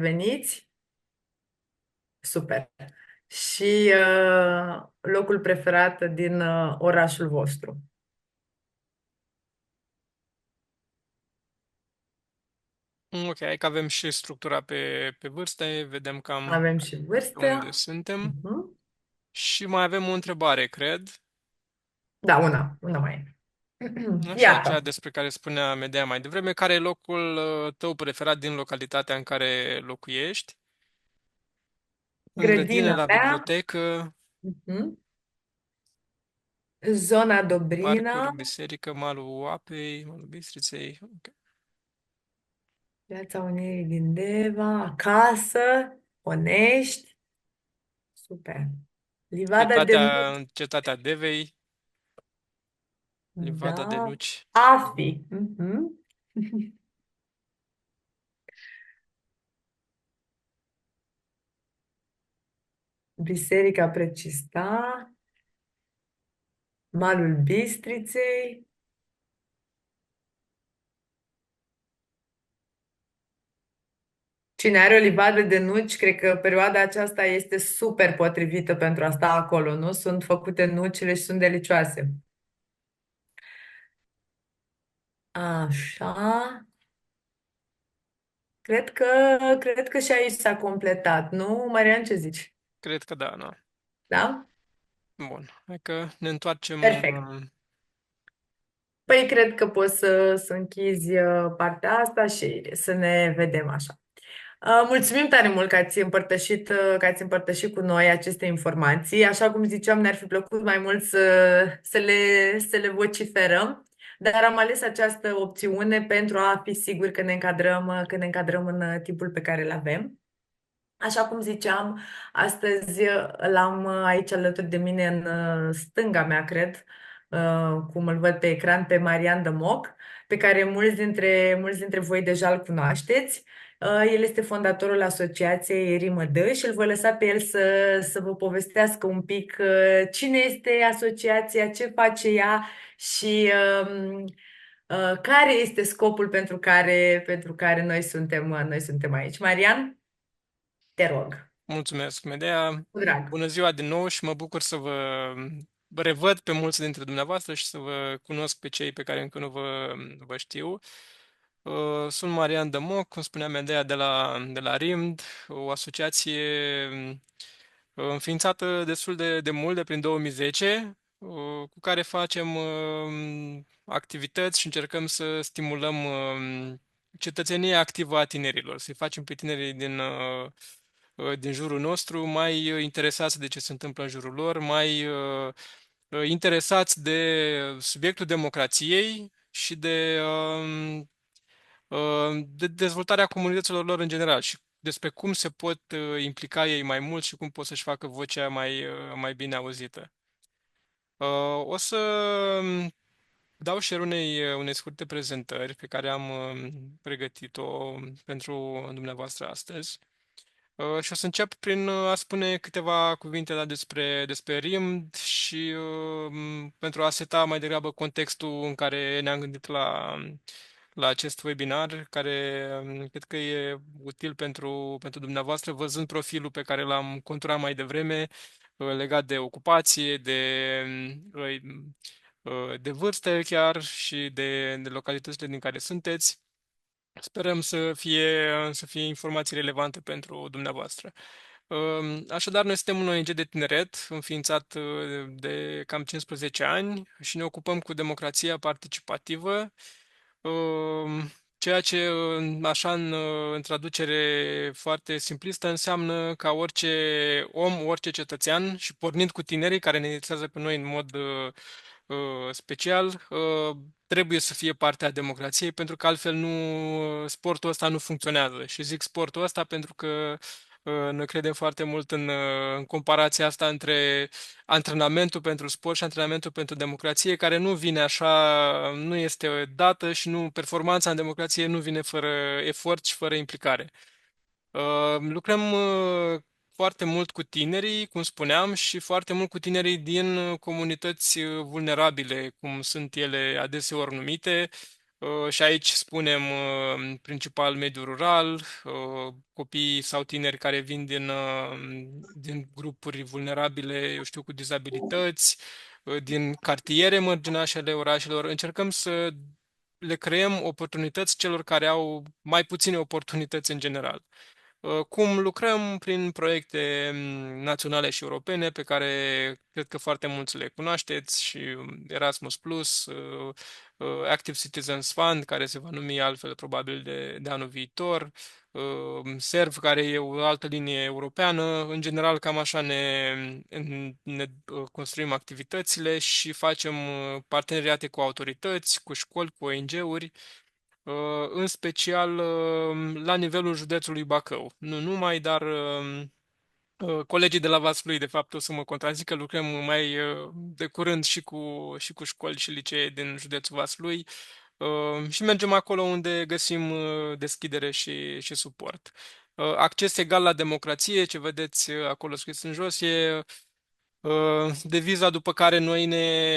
veniți? Super. Și locul preferat din orașul vostru? Ok, hai că avem și structura pe vârste, vedem cam Avem și pe unde vârstă. suntem. Mhm. Și mai avem o întrebare, cred. Da, una mai e. Așa, cea Iată, despre care spunea Medea mai devreme. Care e locul tău preferat din localitatea în care locuiești? În grădină, grădina la mea, bibliotecă, mhm, zona parcuri, Dobrina, biserică, malul apei, malul Bistriței. Ok. Piața Unirii din Deva, acasă, Onești, super. Livada de Nuci, Cetatea Devei, Livada de da, Nuci. Afi, mhm. Biserica Precista, Malul Bistriței. Cine are o livadă de nuci, cred că perioada aceasta este super potrivită pentru a sta acolo, nu? Sunt făcute nucile și sunt delicioase. Așa. Cred că, cred că și aici s-a completat, nu? Marian, ce zici? Cred că da, nu. Da? Bun, hai că ne întoarcem. Perfect. Păi cred că poți să închizi partea asta și să ne vedem așa. Mulțumim tare mult că ați împărtășit cu noi aceste informații. Așa cum ziceam, ne-ar fi plăcut mai mult să le vociferăm, dar am ales această opțiune pentru a fi siguri că ne încadrăm în timpul pe care îl avem. Așa cum ziceam, astăzi l-am aici alături de mine în stânga mea, cred, cum îl văd pe ecran, pe Marian Dămoc, pe care mulți dintre voi deja îl cunoașteți. El este fondatorul Asociației Rimă Dă și îl voi lăsa pe el să vă povestească un pic cine este asociația, ce face ea și care este scopul pentru care noi suntem aici. Marian? Te rog, Mulțumesc, Medea. cu drag. Bună ziua din nou și mă bucur să vă revăd pe mulți dintre dumneavoastră și să vă cunosc pe cei pe care încă nu vă știu. Sunt Marian Dămoc, cum spunea Medea, de la RIMD, o asociație înființată destul de mult, de prin 2010, cu care facem activități și încercăm să stimulăm cetățenia activă a tinerilor, să-i facem pe tinerii din jurul nostru mai interesați de ce se întâmplă în jurul lor, mai interesați de subiectul democrației și de dezvoltarea comunităților lor în general și despre cum se pot implica ei mai mult și cum pot să-și facă vocea mai bine auzită. O să dau share unei scurte prezentări pe care am pregătit-o pentru dumneavoastră astăzi. Și o să încep prin a spune câteva cuvinte despre RIMD și pentru a seta mai degrabă contextul în care ne-am gândit la acest webinar, care cred că e util pentru dumneavoastră, văzând profilul pe care l-am conturat mai devreme, legat de ocupație, de vârstă chiar și de localitățile din care sunteți. Sperăm să fie informații relevante pentru dumneavoastră. Așadar, noi suntem un ONG de tineret, înființat de cam 15 ani și ne ocupăm cu democrația participativă, ceea ce, așa, în traducere foarte simplistă, înseamnă ca orice om, orice cetățean, și pornind cu tinerii care ne interesează pe noi în mod special, trebuie să fie parte a democrației, pentru că altfel sportul ăsta nu funcționează. Și zic sportul ăsta pentru că noi credem foarte mult în comparația asta între antrenamentul pentru sport și antrenamentul pentru democrație, care nu vine așa, nu este dată și performanța în democrație nu vine fără efort și fără implicare. Lucrăm foarte mult cu tinerii, cum spuneam, și foarte mult cu tinerii din comunități vulnerabile, cum sunt ele adeseori numite, Și aici spunem principal mediul rural, copii sau tineri care vin din grupuri vulnerabile, eu știu, cu dizabilități, din cartiere mărginașe ale orașelor. Încercăm să le creăm oportunități celor care au mai puține oportunități în general. Cum lucrăm prin proiecte naționale și europene pe care cred că foarte mulți le cunoașteți și Erasmus Plus, Active Citizens Fund, care se va numi altfel probabil de anul viitor, SERV, care e o altă linie europeană. În general, cam așa ne construim activitățile și facem parteneriate cu autorități, cu școli, cu ONG-uri, în special la nivelul județului Bacău. Nu numai, dar colegii de la Vaslui, de fapt, o să mă contrazică, lucrăm mai de curând și cu școli și licee din județul Vaslui și mergem acolo unde găsim deschidere și suport. Acces egal la democrație, ce vedeți acolo scris în jos, e deviza după care noi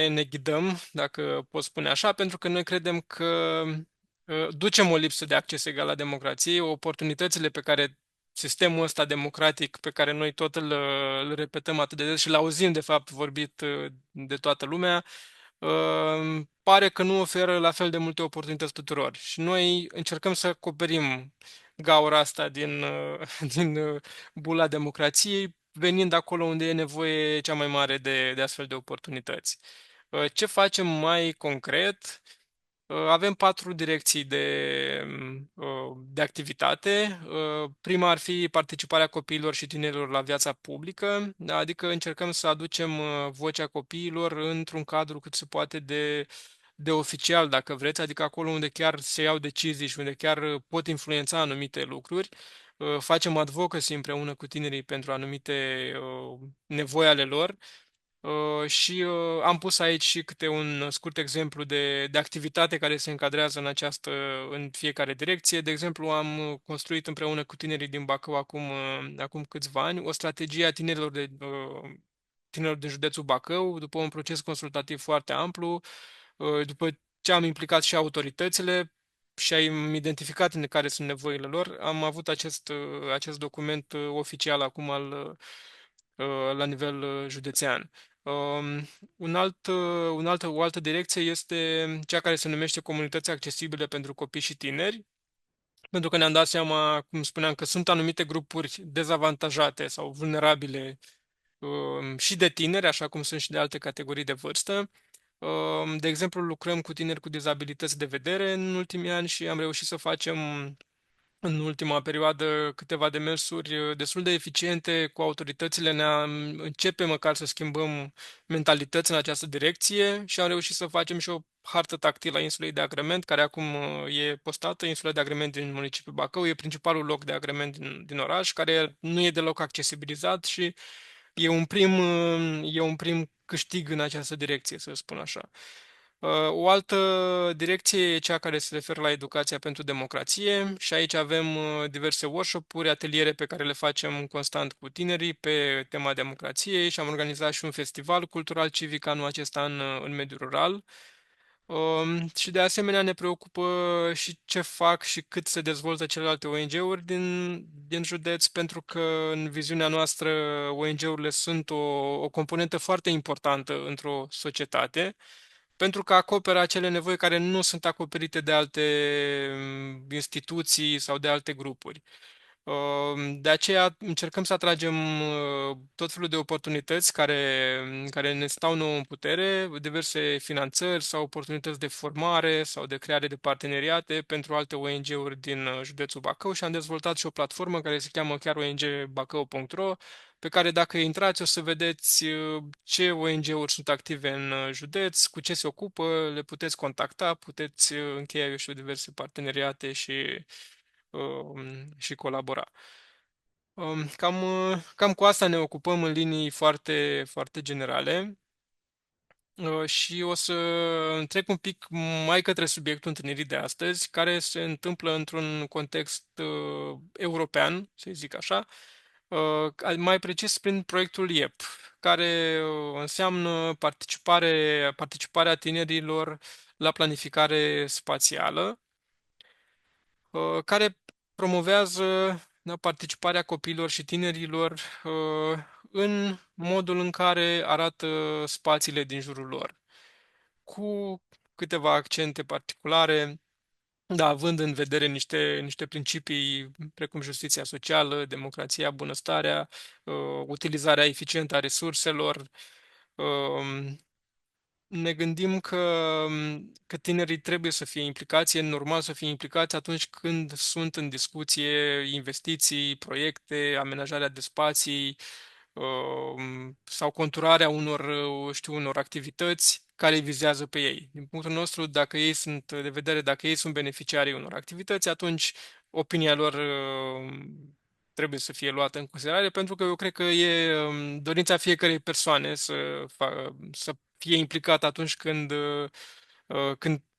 ne ghidăm, dacă pot spune așa, pentru că noi credem că ducem o lipsă de acces egal la democrație, oportunitățile pe care sistemul ăsta democratic, pe care noi tot îl repetăm atât de des și l-auzim, de fapt, vorbit de toată lumea, pare că nu oferă la fel de multe oportunități tuturor. Și noi încercăm să acoperim gaura asta din bula democrației, venind acolo unde e nevoie cea mai mare de astfel de oportunități. Ce facem mai concret? Avem 4 direcții de activitate. Prima ar fi participarea copiilor și tinerilor la viața publică, adică încercăm să aducem vocea copiilor într-un cadru cât se poate de oficial, dacă vreți, adică acolo unde chiar se iau decizii și unde chiar pot influența anumite lucruri. Facem advocacy împreună cu tinerii pentru anumite nevoi ale lor. Și am pus aici și câte un scurt exemplu de activitate care se încadrează în fiecare direcție. De exemplu, am construit împreună cu tinerii din Bacău acum câțiva ani o strategie a tinerilor din județul Bacău, după un proces consultativ foarte amplu, după ce am implicat și autoritățile și am identificat în care sunt nevoile lor, am avut acest document oficial acum la nivel județean. Um, o altă direcție este cea care se numește Comunități accesibile pentru copii și tineri, pentru că ne-am dat seama, cum spuneam, că sunt anumite grupuri dezavantajate sau vulnerabile și de tineri, așa cum sunt și de alte categorii de vârstă. De exemplu, lucrăm cu tineri cu dizabilități de vedere în ultimii ani și am reușit să facem în ultima perioadă câteva demersuri destul de eficiente cu autoritățile. Începe măcar să schimbăm mentalități în această direcție și am reușit să facem și o hartă tactilă a insulei de agrement, care acum e postată. Insula de agrement din municipiul Bacău e principalul loc de agrement din oraș, care nu e deloc accesibilizat și e un prim câștig în această direcție, să spun așa. O altă direcție e cea care se referă la educația pentru democrație și aici avem diverse workshop-uri, ateliere pe care le facem constant cu tinerii pe tema democrației și am organizat și un festival cultural civic anul acesta în mediul rural. Și de asemenea ne preocupă și ce fac și cât se dezvoltă celelalte ONG-uri din județ, pentru că în viziunea noastră ONG-urile sunt o componentă foarte importantă într-o societate, pentru că acoperă acele nevoi care nu sunt acoperite de alte instituții sau de alte grupuri. De aceea încercăm să atragem tot felul de oportunități care ne stau nouă în putere, diverse finanțări sau oportunități de formare sau de creare de parteneriate pentru alte ONG-uri din județul Bacău și am dezvoltat și o platformă care se cheamă chiar ongbacău.ro, pe care dacă intrați o să vedeți ce ONG-uri sunt active în județ, cu ce se ocupă, le puteți contacta, puteți încheia, eu știu, diverse parteneriate și colabora. Cam cu asta ne ocupăm în linii foarte, foarte generale. Și o să trec un pic mai către subiectul întâlnirii de astăzi, care se întâmplă într-un context european, să zic așa, mai precis prin proiectul IEP, care înseamnă participarea tinerilor la planificare spațială, care promovează, da, participarea copiilor și tinerilor în modul în care arată spațiile din jurul lor, cu câteva accente particulare, da, având în vedere niște principii precum justiția socială, democrația, bunăstarea, utilizarea eficientă a resurselor. Ne gândim că tinerii trebuie să fie implicați, e normal să fie implicați atunci când sunt în discuție investiții, proiecte, amenajarea de spații, sau conturarea unor activități care îi vizează pe ei. Din punctul nostru, dacă ei sunt beneficiarii unor activități, atunci opinia lor trebuie să fie luată în considerare, pentru că eu cred că e dorința fiecărei persoane să fie implicat atunci când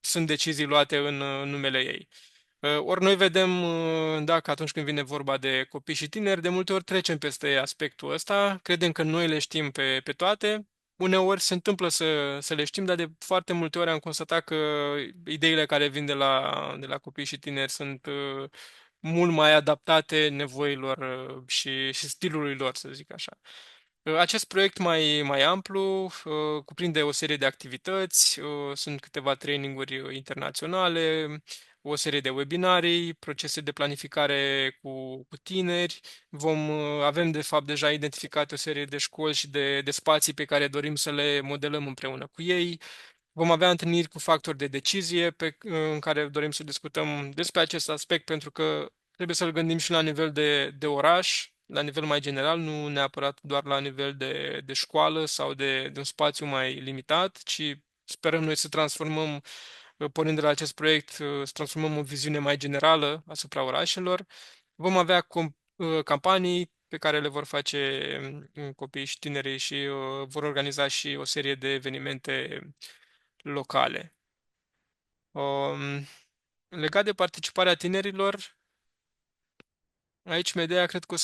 sunt decizii luate în numele ei. Ori noi vedem, da, că atunci când vine vorba de copii și tineri, de multe ori trecem peste aspectul ăsta, credem că noi le știm pe toate. Uneori se întâmplă să le știm, dar de foarte multe ori am constatat că ideile care vin de la copii și tineri sunt mult mai adaptate nevoilor și stilului lor, să zic așa. Acest proiect mai amplu cuprinde o serie de activități, sunt câteva traininguri internaționale, o serie de webinarii, procese de planificare cu tineri. Avem de fapt deja identificate o serie de școli și de spații pe care dorim să le modelăm împreună cu ei. Vom avea întâlniri cu factori de decizie în care dorim să discutăm despre acest aspect, pentru că trebuie să-l gândim și la nivel de oraș, la nivel mai general, nu neapărat doar la nivel de școală sau de un spațiu mai limitat, ci sperăm noi să transformăm, pornind de la acest proiect, să transformăm o viziune mai generală asupra orașelor. Vom avea campanii pe care le vor face copiii și tinerii și vor organiza și o serie de evenimente locale. Um, Legat de participarea tinerilor, aici Medea cred că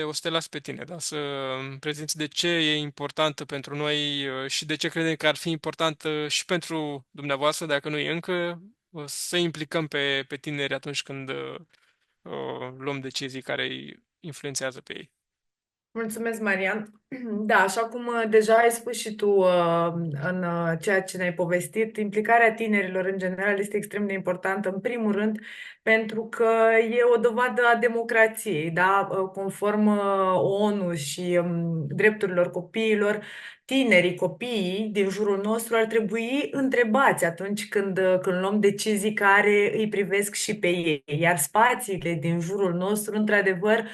o să te las pe tine, da? Să îmi prezinți de ce e importantă pentru noi și de ce credem că ar fi importantă și pentru dumneavoastră, dacă nu e încă, să implicăm pe tineri atunci când luăm decizii care îi influențează pe ei. Mulțumesc, Marian. Da, așa cum deja ai spus și tu în ceea ce ne-ai povestit, implicarea tinerilor în general este extrem de importantă, în primul rând, pentru că e o dovadă a democrației, da? Conform ONU și drepturilor copiilor, tinerii, copiii din jurul nostru ar trebui întrebați atunci când luăm decizii care îi privesc și pe ei, iar spațiile din jurul nostru, într-adevăr,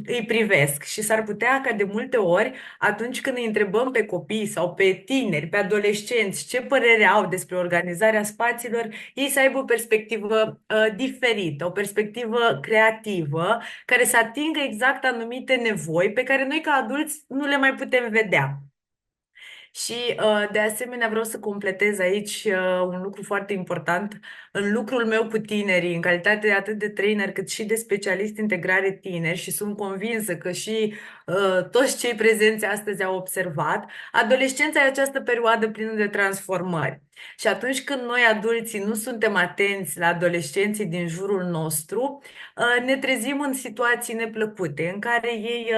îi privesc și s-ar putea ca de multe ori, atunci când îi întrebăm pe copii sau pe tineri, pe adolescenți, ce părere au despre organizarea spațiilor, ei să aibă o perspectivă diferită, o perspectivă creativă, care să atingă exact anumite nevoi pe care noi ca adulți nu le mai putem vedea. Și de asemenea vreau să completez aici un lucru foarte important. În lucrul meu cu tinerii, în calitate atât de trainer cât și de specialist integrare tineri și sunt convinsă că și toți cei prezenți astăzi au observat, adolescența e această perioadă plină de transformări. Și atunci când noi adulții nu suntem atenți la adolescenții din jurul nostru, ne trezim în situații neplăcute în care ei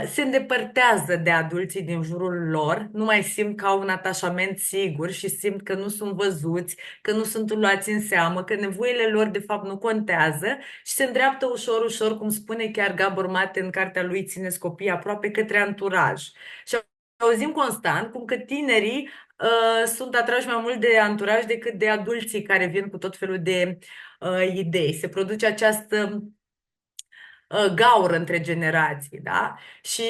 se îndepărtează de adulții din jurul lor, nu mai simt că au un atașament sigur și simt că nu sunt văzuți, că nu sunt luați în seamă, că nevoile lor de fapt nu contează și se îndreaptă ușor, ușor, cum spune chiar Gabor Mate în cartea lui Țineți copiii aproape, către anturaj. Și auzim constant cum că tinerii sunt atrași mai mult de anturaj decât de adulții care vin cu tot felul de idei. Se produce această gaură între generații, da? Și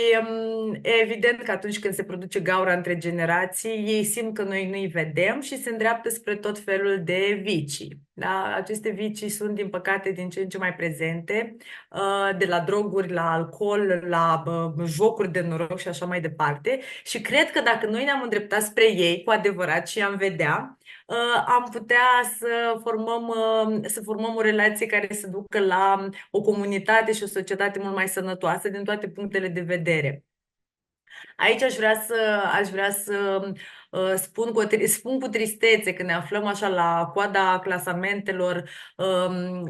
e evident că atunci când se produce gaura între generații, ei simt că noi nu-i vedem și se îndreaptă spre tot felul de vicii. Da? Aceste vicii sunt, din păcate, din ce în ce mai prezente, de la droguri, la alcool, la jocuri de noroc și așa mai departe. Și cred că dacă noi ne-am îndreptat spre ei cu adevărat și am vedea, am putea să formăm o relație care să ducă la o comunitate și o societate mult mai sănătoasă din toate punctele de vedere. Aici aș vrea să Spun cu tristețe că ne aflăm așa la coada clasamentelor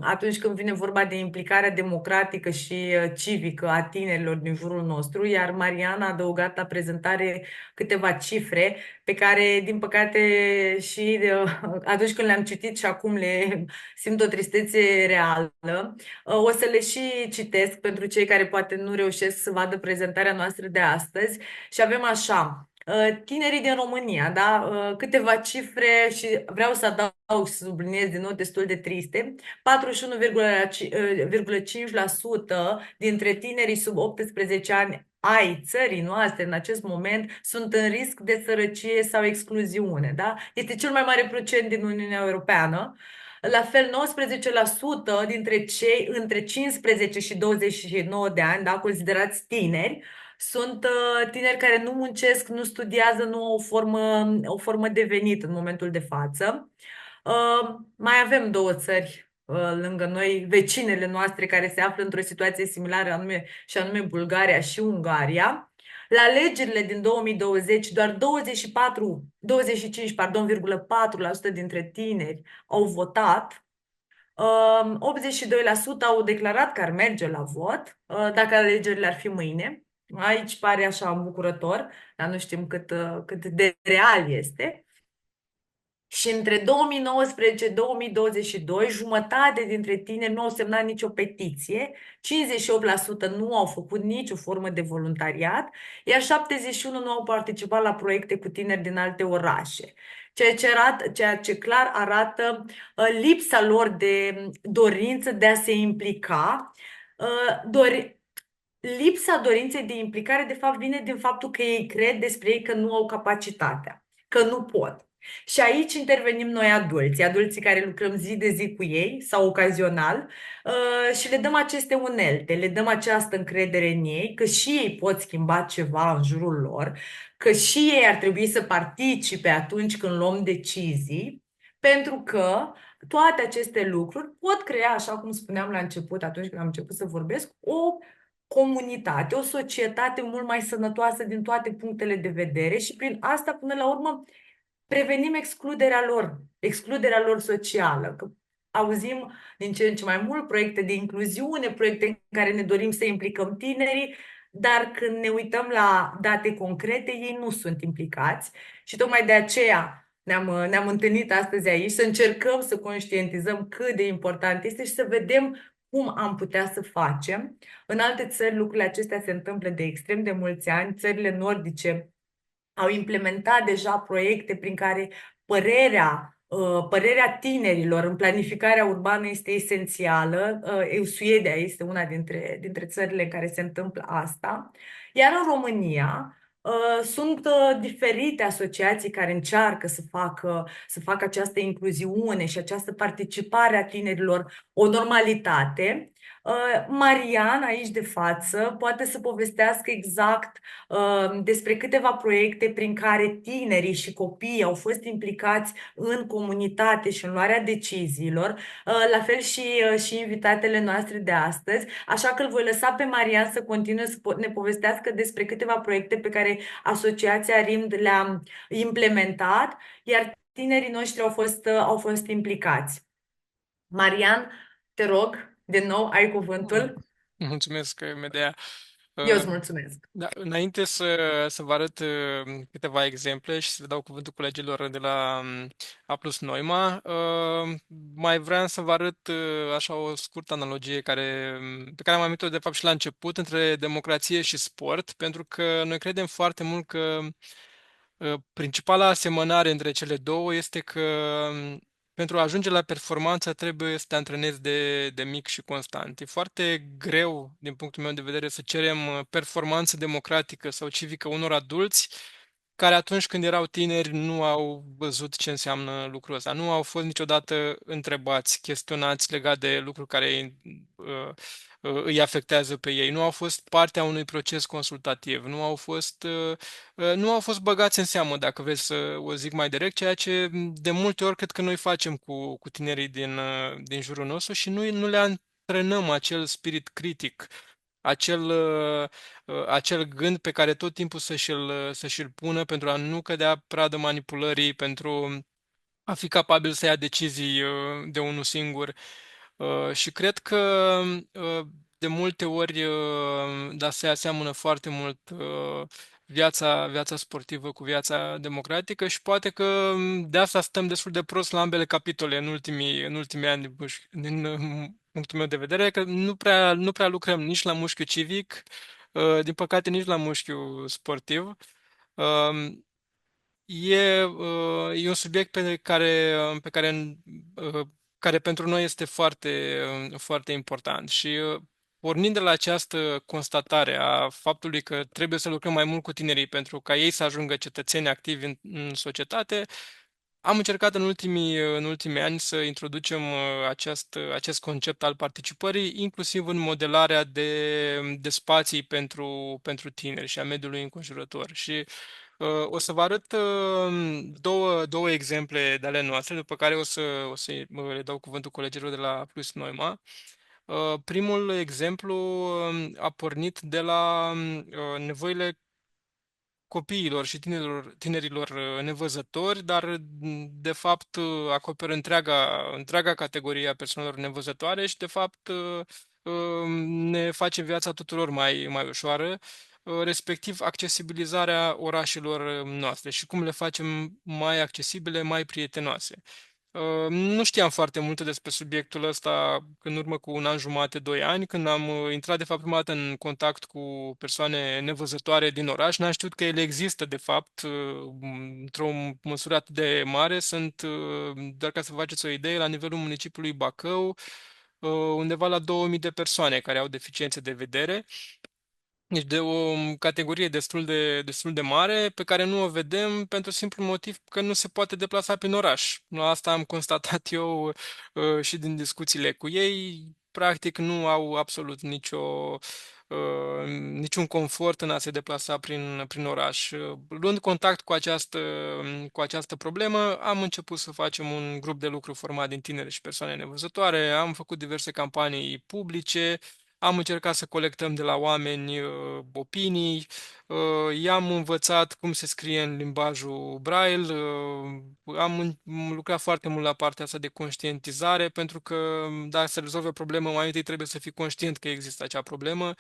atunci când vine vorba de implicarea democratică și civică a tinerilor din jurul nostru, iar Mariana a adăugat la prezentare câteva cifre pe care, din păcate, și atunci când le-am citit și acum le simt o tristețe reală. O să le și citesc pentru cei care poate nu reușesc să vadă prezentarea noastră de astăzi și avem așa. Tinerii din România, da? Câteva cifre și vreau să adaug și să subliniez din nou destul de triste. 41,5% dintre tinerii sub 18 ani ai țării noastre în acest moment sunt în risc de sărăcie sau excluziune, da? Este cel mai mare procent din Uniunea Europeană. La fel, 19% dintre cei între 15 și 29 de ani, da, considerați tineri, sunt tineri care nu muncesc, nu studiază, nu au o formă de venit în momentul de față. Mai avem două țări lângă noi, vecinele noastre, care se află într-o situație similară, și anume Bulgaria și Ungaria. La alegerile din 2020, doar 25,4% dintre tineri au votat. 82% au declarat că ar merge la vot dacă alegerile ar fi mâine. Aici pare așa îmbucurător, dar nu știm cât de real este. Și între 2019-2022, jumătate dintre tineri nu au semnat nicio petiție, 58% nu au făcut nicio formă de voluntariat, iar 71% nu au participat la proiecte cu tineri din alte orașe. Ceea ce clar arată lipsa lor de dorință de a se implica. Lipsa dorinței de implicare, de fapt, vine din faptul că ei cred despre ei că nu au capacitatea, că nu pot. Și aici intervenim noi adulții care lucrăm zi de zi cu ei sau ocazional și le dăm aceste unelte, le dăm această încredere în ei, că și ei pot schimba ceva în jurul lor, că și ei ar trebui să participe atunci când luăm decizii, pentru că toate aceste lucruri pot crea, așa cum spuneam la început, atunci când am început să vorbesc, o comunitate, o societate mult mai sănătoasă din toate punctele de vedere și prin asta, până la urmă, prevenim excluderea lor socială. Că auzim din ce în ce mai mult proiecte de incluziune, proiecte în care ne dorim să implicăm tinerii, dar când ne uităm la date concrete, ei nu sunt implicați și tocmai de aceea ne-am întâlnit astăzi aici să încercăm să conștientizăm cât de important este și să vedem cum am putea să facem. În alte țări lucrurile acestea se întâmplă de extrem de mulți ani. Țările nordice au implementat deja proiecte prin care părerea tinerilor în planificarea urbană este esențială. Suedia este una dintre țările în care se întâmplă asta. Iar în România sunt diferite asociații care încearcă să facă această incluziune și această participare a tinerilor o normalitate. Marian, aici de față, poate să povestească exact despre câteva proiecte prin care tinerii și copiii au fost implicați în comunitate și în luarea deciziilor, la fel și invitatele noastre de astăzi. Așa că îl voi lăsa pe Marian să continue să ne povestească despre câteva proiecte pe care Asociația RIMD le-a implementat, iar tinerii noștri au fost implicați. Marian, te rog, din nou, ai cuvântul. Mulțumesc, Medea. Eu îți mulțumesc. Da, înainte să vă arăt câteva exemple și să le dau cuvântul colegilor de la A Plus Noima, mai vreau să vă arăt așa o scurtă analogie pe care am amintit-o de fapt și la început între democrație și sport, pentru că noi credem foarte mult că principala asemănare între cele două este că pentru a ajunge la performanță trebuie să te antrenezi de mic și constant. E foarte greu, din punctul meu de vedere, să cerem performanță democratică sau civică unor adulți care atunci când erau tineri nu au văzut ce înseamnă lucrul ăsta. Nu au fost niciodată întrebați, chestionați legat de lucruri care îi afectează pe ei. Nu au fost partea unui proces consultativ. Nu au fost băgați în seamă, dacă vreți să o zic mai direct, ceea ce de multe ori cred că noi facem cu tinerii din jurul nostru și nu le antrenăm acel spirit critic acel, acel gând pe care tot timpul să și-l pună pentru a nu cădea pradă manipulării, pentru a fi capabil să ia decizii de unul singur. Și cred că uh, de multe ori da, se aseamănă foarte mult viața sportivă cu viața democratică și poate că de asta stăm destul de prost la ambele capitole în ultimii ani, din punctul meu de vedere, că nu prea lucrăm nici la mușchiul civic, din păcate nici la mușchiul sportiv. E un subiect uh, care pentru noi este foarte important și pornind de la această constatare a faptului că trebuie să lucrăm mai mult cu tinerii pentru ca ei să ajungă cetățeni activi în societate, am încercat în ultimii ani să introducem acest concept al participării, inclusiv în modelarea de spații pentru tineri și a mediului înconjurător. Și o să vă arăt două exemple de ale noastre, după care o să le dau cuvântul colegilor de la Plus Noima. Primul exemplu a pornit de la nevoile copiilor și tinerilor nevăzători, dar de fapt acoperă întreaga categorie a persoanelor nevăzătoare și de fapt ne face viața tuturor mai ușoară, respectiv accesibilizarea orașelor noastre și cum le facem mai accesibile, mai prietenoase. Nu știam foarte multe despre subiectul ăsta în urmă cu un an jumate, 2 ani, când am intrat de fapt prima dată în contact cu persoane nevăzătoare din oraș. N-am știut că ele există de fapt într-o măsură atât de mare. Sunt, doar ca să vă faceți o idee, la nivelul municipiului Bacău, undeva la 2000 de persoane care au deficiențe de vedere. Deci de o categorie destul de mare pe care nu o vedem pentru simplu motiv că nu se poate deplasa prin oraș. Asta am constatat eu și din discuțiile cu ei. Practic nu au absolut niciun confort în a se deplasa prin oraș. Luând contact cu această problemă, am început să facem un grup de lucru format din tineri și persoane nevăzătoare. Am făcut diverse campanii publice. Am încercat să colectăm de la oameni opinii, i-am învățat cum se scrie în limbajul Braille, am lucrat foarte mult la partea asta de conștientizare, pentru că dacă se rezolve o problemă, mai întâi trebuie să fii conștient că există acea problemă.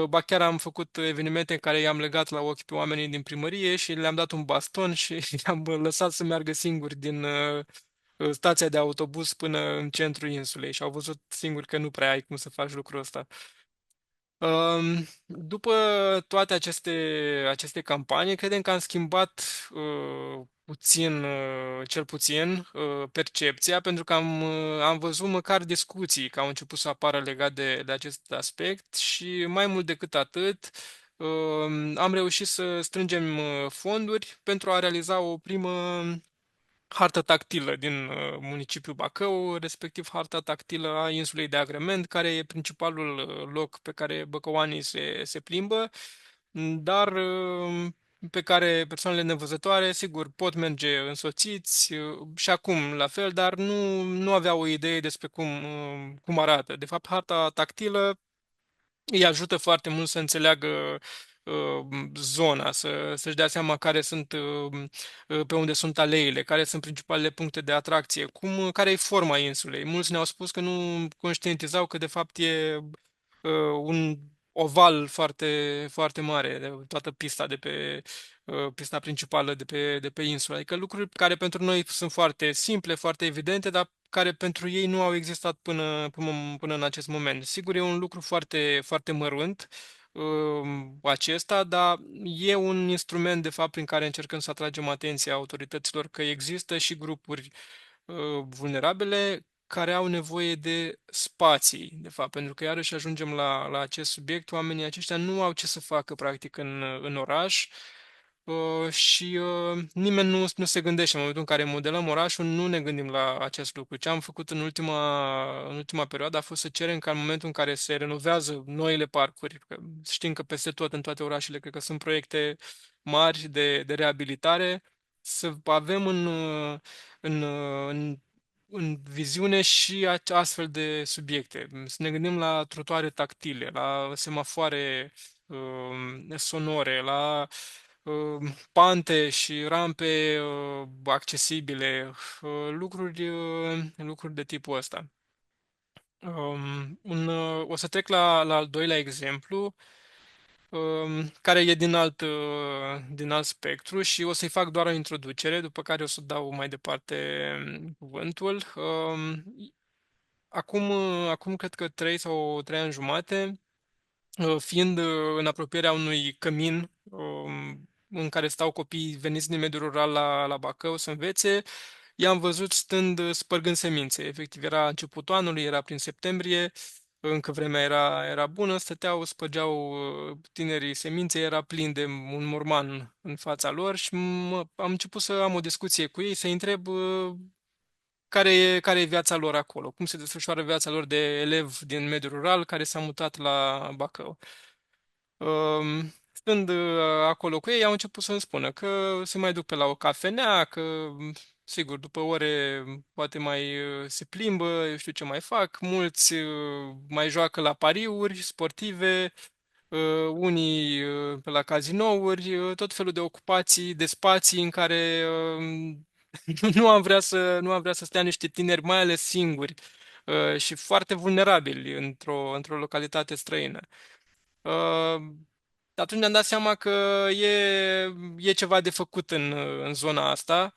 Ba chiar am făcut evenimente în care i-am legat la ochi pe oamenii din primărie și le-am dat un baston și i-am lăsat să meargă singuri din stația de autobuz până în centrul insulei și au văzut singuri că nu prea ai cum să faci lucrul ăsta. După toate aceste campanii, credem că am schimbat cel puțin, percepția, pentru că am văzut măcar discuții că au început să apară legat de acest aspect și mai mult decât atât, am reușit să strângem fonduri pentru a realiza o primă hartă tactilă din municipiul Bacău, respectiv harta tactilă a insulei de Agrement, care e principalul loc pe care băcăuanii se plimbă, dar pe care persoanele nevăzătoare, sigur, pot merge însoțiți și acum la fel, dar nu aveau o idee despre cum arată. De fapt, harta tactilă îi ajută foarte mult să înțeleagă zona, să-și dea seama care sunt, pe unde sunt aleile, care sunt principalele puncte de atracție, care e forma insulei. Mulți ne-au spus că nu conștientizau că de fapt e un oval foarte, foarte mare, de toată pista pista principală de pe insulă. Adică lucruri care pentru noi sunt foarte simple, foarte evidente, dar care pentru ei nu au existat până în acest moment. Sigur, e un lucru foarte, foarte mărunt acesta, dar e un instrument de fapt prin care încercăm să atragem atenția autorităților că există și grupuri vulnerabile care au nevoie de spații, de fapt, pentru că iarăși ajungem la acest subiect, oamenii aceștia nu au ce să facă practic în oraș. Și nimeni nu se gândește în momentul în care modelăm orașul, nu ne gândim la acest lucru. Ce am făcut în ultima perioadă a fost să cerem ca în momentul în care se renovează noile parcuri, că știm că peste tot, în toate orașele, cred că sunt proiecte mari de reabilitare, să avem în în viziune și astfel de subiecte. Să ne gândim la trotuare tactile, la semafoare sonore, la pante și rampe accesibile, lucruri de tipul ăsta. O să trec la al doilea exemplu, care e din alt spectru și o să-i fac doar o introducere, după care o să dau mai departe cuvântul. Acum cred că 3 sau 3 ani jumate, fiind în apropierea unui cămin în care stau copii veniți din mediul rural la Bacău să învețe, i-am văzut stând spărgând semințe. Efectiv, era începutul anului, era prin septembrie, încă vremea era bună, stăteau, spărgeau tinerii semințe, era plin de un morman în fața lor și am început să am o discuție cu ei, să întreb care e viața lor acolo, cum se desfășoară viața lor de elev din mediul rural care s-a mutat la Bacău. Stând acolo cu ei, au început să-mi spună că se mai duc pe la o cafenea, că, sigur, după ore poate mai se plimbă, eu știu ce mai fac, mulți mai joacă la pariuri sportive, unii pe la cazinouri, tot felul de ocupații, de spații în care nu am vrea să stea niște tineri, mai ales singuri și foarte vulnerabili într-o localitate străină. Uh, Atunci ne-am dat seama că e ceva de făcut în zona asta,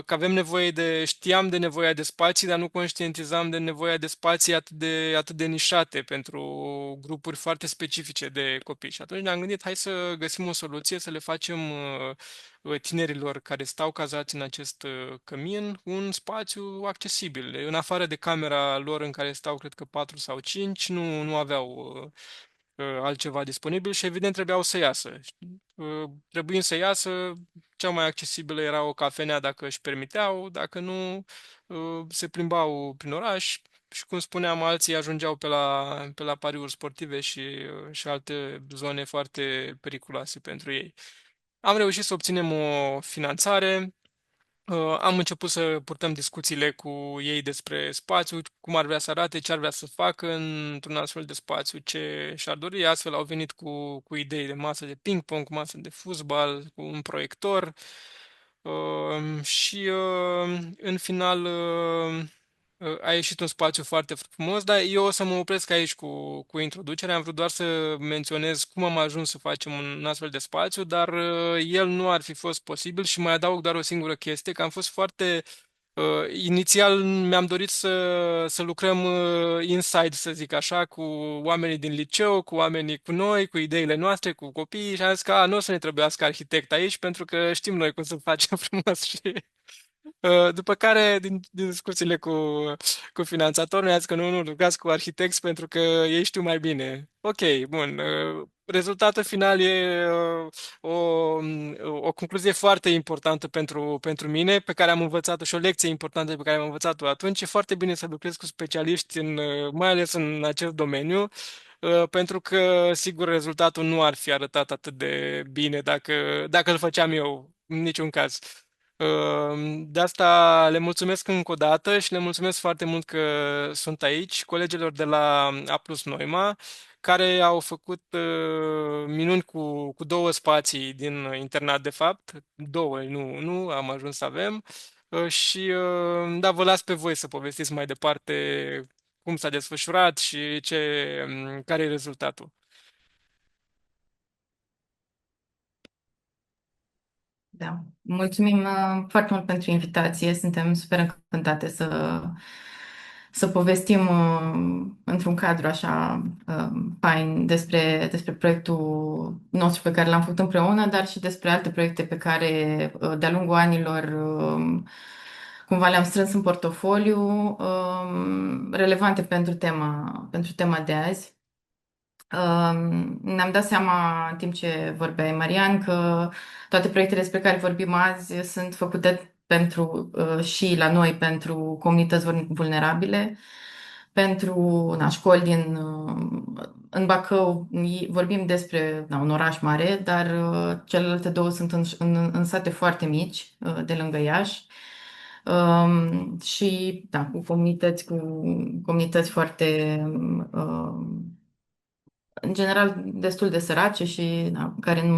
că avem nevoie știam de nevoia de spații, dar nu conștientizam de nevoia de spații atât de nișate pentru grupuri foarte specifice de copii. Și atunci ne-am gândit, hai să găsim o soluție, să le facem tinerilor care stau cazați în acest cămin un spațiu accesibil. În afară de camera lor în care stau, cred că 4 sau 5, nu aveau altceva disponibil și evident trebuiau să iasă. Trebuind să iasă, cea mai accesibilă era o cafenea dacă își permiteau, dacă nu, se plimbau prin oraș și, cum spuneam, alții ajungeau pe la pariuri sportive și alte zone foarte periculoase pentru ei. Am reușit să obținem o finanțare. Am început să purtăm discuțiile cu ei despre spațiu, cum ar vrea să arate, ce ar vrea să facă într-un astfel de spațiu, ce și-ar dori. Astfel au venit cu idei de masă de ping-pong, masă de fotbal, cu un proiector. Și în final a ieșit un spațiu foarte frumos, dar eu o să mă opresc aici cu introducerea. Am vrut doar să menționez cum am ajuns să facem un astfel de spațiu, dar el nu ar fi fost posibil și mai adaug doar o singură chestie, că am fost foarte inițial mi-am dorit să lucrăm inside, să zic așa, cu oamenii din liceu, cu oamenii cu noi, cu ideile noastre, cu copiii și am zis că nu o să ne trebuiască arhitect aici pentru că știm noi cum să facem frumos și după care, din discuțiile cu finanțatorul, mi-a zis că nu, lucrați cu arhitecți pentru că ei știu mai bine. Ok, bun. Rezultatul final e o concluzie foarte importantă pentru mine, pe care am învățat-o și o lecție importantă pe care am învățat-o atunci. E foarte bine să lucrezi cu specialiști, mai ales în acest domeniu, pentru că, sigur, rezultatul nu ar fi arătat atât de bine dacă îl făceam eu, în niciun caz. De asta le mulțumesc încă o dată și le mulțumesc foarte mult că sunt aici, colegilor de la A Plus Noima, care au făcut minuni cu 2 spații din internat, de fapt. 2, nu am ajuns să avem. Și da, vă las pe voi să povestiți mai departe cum s-a desfășurat și care e rezultatul. Da. Mulțumim foarte mult pentru invitație. Suntem super încântate să povestim într-un cadru așa fain despre proiectul nostru pe care l-am făcut împreună, dar și despre alte proiecte pe care de-a lungul anilor cumva le-am strâns în portofoliu, relevante pentru tema de azi. Ne-am dat seama în timp ce vorbeai, Marian, că toate proiectele despre care vorbim azi sunt făcute și la noi pentru comunități vulnerabile, pentru școli în Bacău. Vorbim despre un oraș mare, dar celelalte două sunt în sate foarte mici de lângă Iași. Și da, cu comunități foarte în general destul de sărace și da, care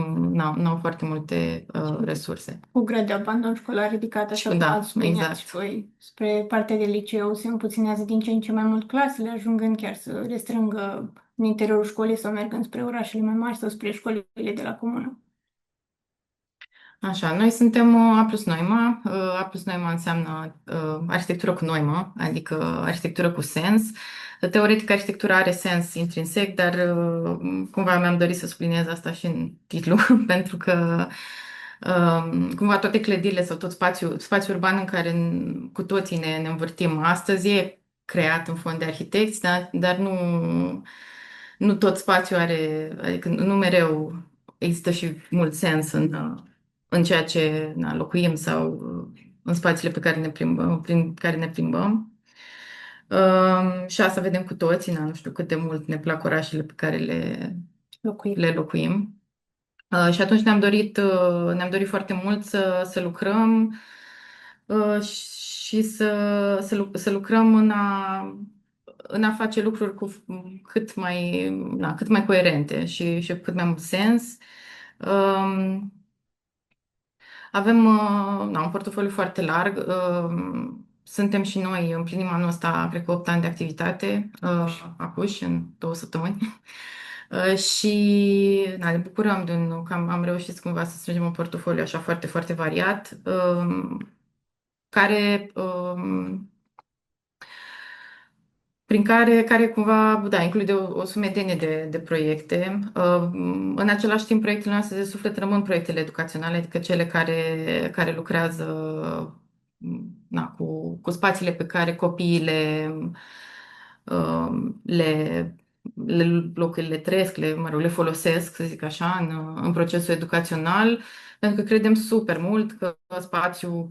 nu au foarte multe resurse. Cu grad de abandon școlar ridicat, așa cum Da, ați subliniat exact. și voi, spre partea de liceu se împuținează din ce în ce mai mult clasele, ajungând chiar să restrângă în interiorul școlii sau mergând spre orașele mai mari sau spre școlile de la comună. Așa, noi suntem A plus Noima. A plus Noima înseamnă arhitectură cu noimă, adică arhitectură cu sens. Teoretic, arhitectura are sens intrinsec, dar cumva mi-am dorit să subliniez asta și în titlu, pentru că cumva toate clădirile sau tot spațiul urban în care cu toții ne învârtim astăzi e creat în fond de arhitecți, dar nu tot spațiul are, adică nu mereu există și mult sens în ceea ce locuim sau în spațiile pe care ne plimbăm, prin care ne plimbăm. Și asta vedem cu toții, nu știu cât de mult ne plac orașele pe care le locuim. Și atunci ne-am dorit foarte mult să lucrăm și să lucrăm în a face lucruri cât mai coerente și cu cât mai mult sens. Um, Avem un portofoliu foarte larg. Suntem și noi, împlinim anul ăsta, cred că 8 ani de activitate, acuși, în 2 săptămâni. Și ne bucurăm că am reușit cumva să strângem un portofoliu așa foarte, foarte variat, care prin care cumva, da, include o sumedenie de proiecte. În același timp, proiectele noastre de suflet rămân proiectele educaționale, adică cele care lucrează cu spațiile pe care copiii le, le trăiesc, le folosesc, să zic așa, în procesul educațional, pentru că credem super mult că spațiul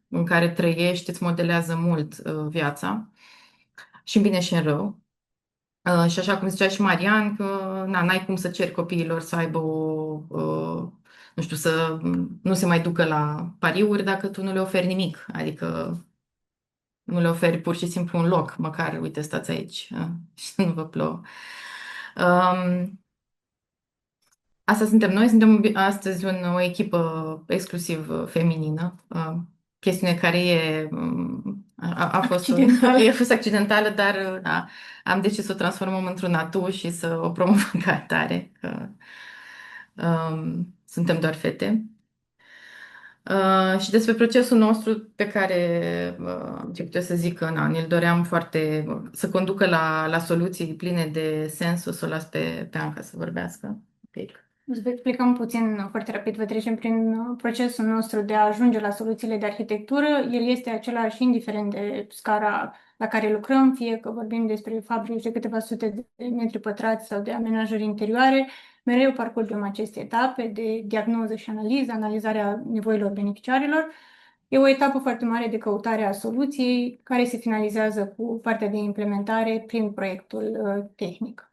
în care trăiești îți modelează mult viața și în bine și în rău. Și așa cum zicea și Marian, că n-ai cum să ceri copiilor să aibă nu știu, să nu se mai ducă la pariuri dacă tu nu le oferi nimic. Adică nu le oferi pur și simplu un loc, măcar, uite, stați aici și să nu vă plouă. Um, Asta suntem noi, suntem astăzi o echipă exclusiv feminină. Chestiune care a fost Accidentală. a fost accidentală, dar da, am decis să o transformăm într-un atu și să o promovăm ca atare, că suntem doar fete. Și despre procesul nostru pe care, ce putem să zic, că ne-l doream foarte, să conducă la soluții pline de sens, o să o las pe Anca să vorbească un pic. Să vă explicăm puțin foarte rapid, vă trecem prin procesul nostru de a ajunge la soluțiile de arhitectură. El este același indiferent de scara la care lucrăm, fie că vorbim despre fabrici de câteva sute de metri pătrați sau de amenajări interioare. Mereu parcurgem aceste etape de diagnoză și analiză, analizarea nevoilor beneficiarilor. E o etapă foarte mare de căutare a soluției, care se finalizează cu partea de implementare prin proiectul tehnic.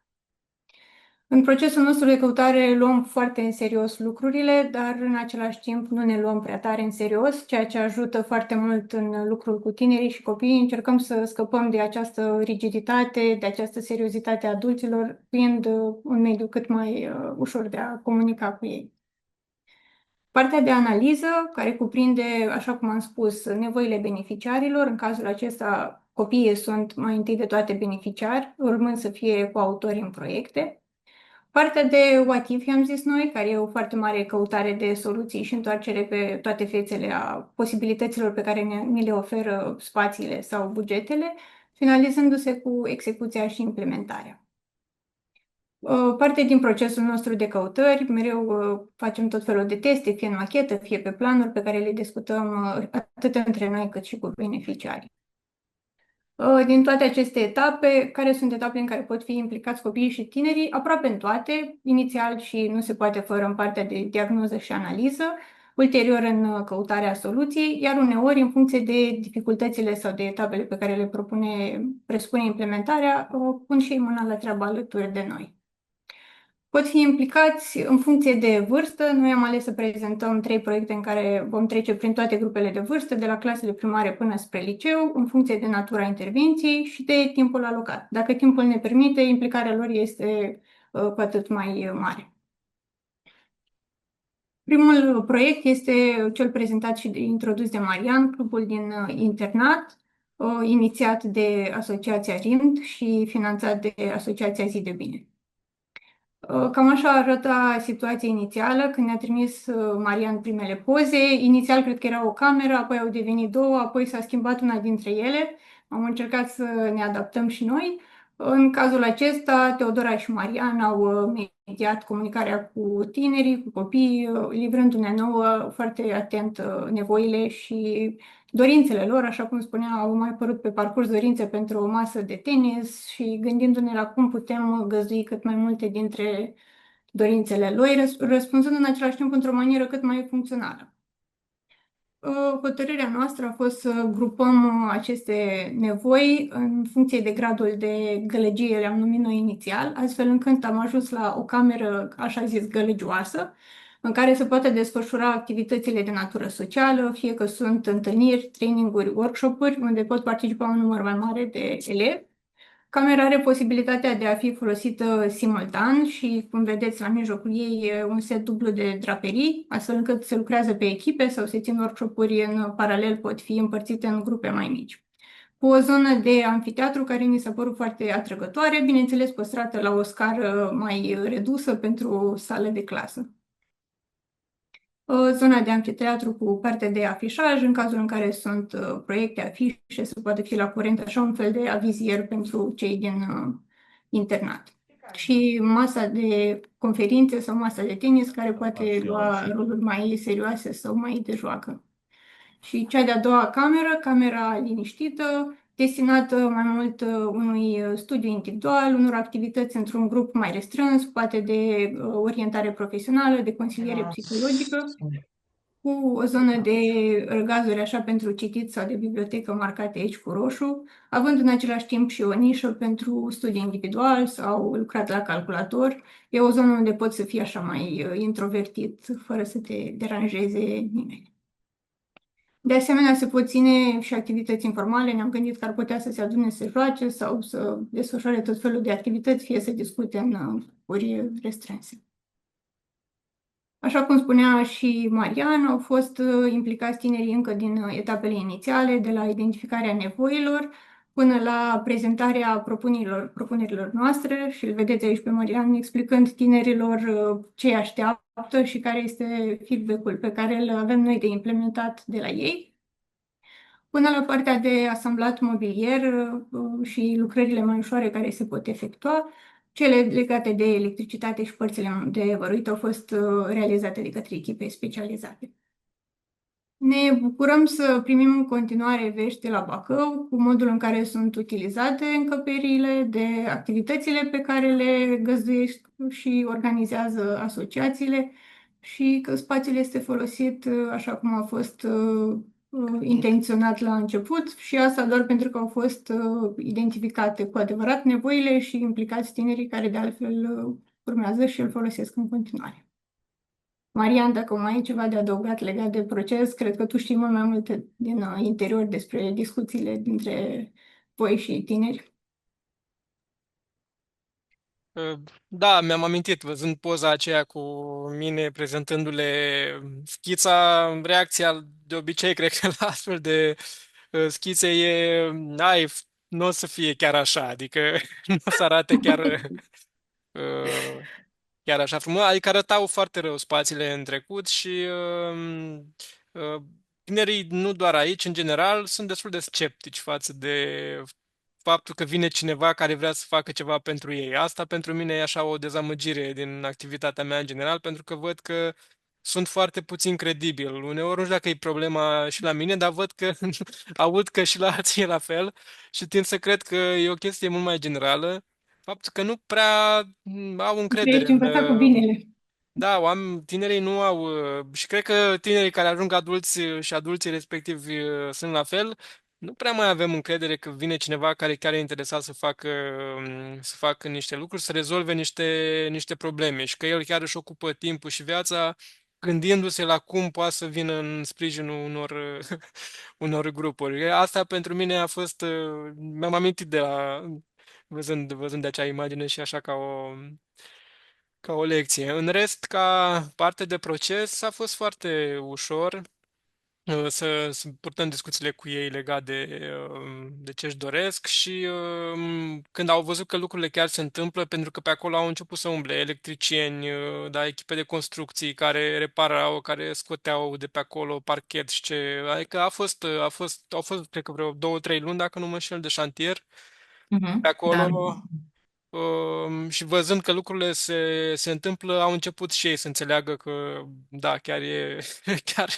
În procesul nostru de căutare luăm foarte în serios lucrurile, dar în același timp nu ne luăm prea tare în serios, ceea ce ajută foarte mult în lucrul cu tinerii și copiii. Încercăm să scăpăm de această rigiditate, de această seriozitate a adulților, fiind un mediu cât mai ușor de a comunica cu ei. Partea de analiză, care cuprinde, așa cum am spus, nevoile beneficiarilor. În cazul acesta, copiii sunt mai întâi de toate beneficiari, urmând să fie coautori în proiecte. Partea de what if, am zis noi, care e o foarte mare căutare de soluții și întoarcere pe toate fețele a posibilităților pe care ni le oferă spațiile sau bugetele, finalizându-se cu execuția și implementarea. Parte din procesul nostru de căutări, mereu facem tot felul de teste, fie în machetă, fie pe planuri pe care le discutăm atât între noi cât și cu beneficiarii. Din toate aceste etape, care sunt etapele în care pot fi implicați copiii și tinerii? Aproape în toate, inițial și nu se poate fără în partea de diagnoză și analiză, ulterior în căutarea soluției, iar uneori, în funcție de dificultățile sau de etapele pe care le presupune implementarea, pun și ei mâna la treabă alături de noi. Pot fi implicați în funcție de vârstă. Noi am ales să prezentăm 3 proiecte în care vom trece prin toate grupele de vârstă, de la clasele primare până spre liceu, în funcție de natura intervenției și de timpul alocat. Dacă timpul ne permite, implicarea lor este cu atât mai mare. Primul proiect este cel prezentat și introdus de Marian, clubul din internat, inițiat de Asociația RIMD și finanțat de Asociația Zi de Bine. Cam așa arăta situația inițială când ne-a trimis Marian primele poze. Inițial cred că era o cameră, apoi au devenit două, apoi s-a schimbat una dintre ele. Am încercat să ne adaptăm și noi. În cazul acesta, Teodora și Marian au mediat comunicarea cu tinerii, cu copiii, livrându-ne nouă foarte atent nevoile și dorințele lor, așa cum spunea, au mai apărut pe parcurs dorințe pentru o masă de tenis și gândindu-ne la cum putem găzdui cât mai multe dintre dorințele lor, răspunzând în același timp într-o manieră cât mai funcțională. Hotărârea noastră a fost să grupăm aceste nevoi în funcție de gradul de gălăgie, le-am numit noi inițial, astfel încât am ajuns la o cameră, așa zis, gălăgioasă, în care se poate desfășura activitățile de natură socială, fie că sunt întâlniri, traininguri, workshop-uri, unde pot participa un număr mai mare de elevi. Camera are posibilitatea de a fi folosită simultan și, cum vedeți, la mijlocul ei e un set dublu de draperii, astfel încât se lucrează pe echipe sau se țin workshop-uri în paralel, pot fi împărțite în grupe mai mici. Cu o zonă de amfiteatru care mi s-a părut foarte atrăgătoare, bineînțeles păstrată la o scară mai redusă pentru sală de clasă. Zona de amfiteatru cu parte de afișaj, în cazul în care sunt proiecte, afișe, se poate fi la curent, așa un fel de avizier pentru cei din internat. Și masa de conferințe sau masa de tenis, care poate lua roluri mai serioase sau mai de joacă. Și cea de-a doua cameră, camera liniștită, destinată mai mult unui studiu individual, unor activități într-un grup mai restrâns, poate de orientare profesională, de consiliere psihologică, cu o zonă de răgazuri așa pentru citit sau de bibliotecă marcate aici cu roșu, având în același timp și o nișă pentru studiu individual sau lucrat la calculator. E o zonă unde poți să fii așa mai introvertit, fără să te deranjeze nimeni. De asemenea, se pot ține și activități informale. Ne-am gândit că ar putea să se adune să joace sau să desfășoare tot felul de activități, fie să discute în ori restrânse. Așa cum spunea și Marian, au fost implicați tinerii încă din etapele inițiale, de la identificarea nevoilor până la prezentarea propunerilor noastre și îl vedeți aici pe Marian explicând tinerilor ce așteaptă și care este feedback-ul pe care îl avem noi de implementat de la ei, până la partea de asamblat mobilier și lucrările mai ușoare care se pot efectua. Cele legate de electricitate și părțile de văruit au fost realizate de către echipe specializate. Ne bucurăm să primim în continuare vești de la Bacău cu modul în care sunt utilizate încăperile, de activitățile pe care le găzduiesc și organizează asociațiile și că spațiul este folosit așa cum a fost intenționat la început și asta doar pentru că au fost identificate cu adevărat nevoile și implicați tinerii care de altfel urmează și îl folosesc în continuare. Marian, dacă mai ai ceva de adăugat legat de proces, cred că tu știi mult mai multe din interior despre discuțiile dintre voi și tineri. Da, mi-am amintit, văzând poza aceea cu mine prezentându-le schița, reacția de obicei, cred că la astfel de schițe e, nu o să fie chiar așa, adică nu o să arate uh, chiar așa frumos, adică arătau foarte rău spațiile în trecut și tinerii, nu doar aici, în general, sunt destul de sceptici față de faptul că vine cineva care vrea să facă ceva pentru ei. Asta pentru mine e așa o dezamăgire din activitatea mea în general, pentru că văd că sunt foarte puțin credibil. Uneori nu știu dacă e problema și la mine, dar văd că aud că și la alții e la fel și tind să cred că e o chestie mult mai generală. Faptul că nu prea au încredere Ești învățat cu binele. da, tinerii nu au, și cred că tinerii care ajung adulți și adulții respectivi sunt la fel, nu prea mai avem încredere că vine cineva care chiar e interesat să facă niște lucruri, să rezolve niște probleme și că el chiar își ocupă timpul și viața gândindu-se la cum poate să vină în sprijinul unor grupuri. Asta pentru mine a fost, mi-am amintit de la, văzând de acea imagine și așa ca o lecție. În rest, ca parte de proces, a fost foarte ușor să purtăm discuțiile cu ei legat de ce își doresc și când au văzut că lucrurile chiar se întâmplă, pentru că pe acolo au început să umble electricieni, da, echipe de construcții care reparau, care scoteau de pe acolo parchet și ce, adică au fost, cred că vreo 2-3 luni, dacă nu mă înșel, de șantier pe acolo. Da. Și văzând că lucrurile se întâmplă, au început și ei să înțeleagă că, da, chiar e, chiar,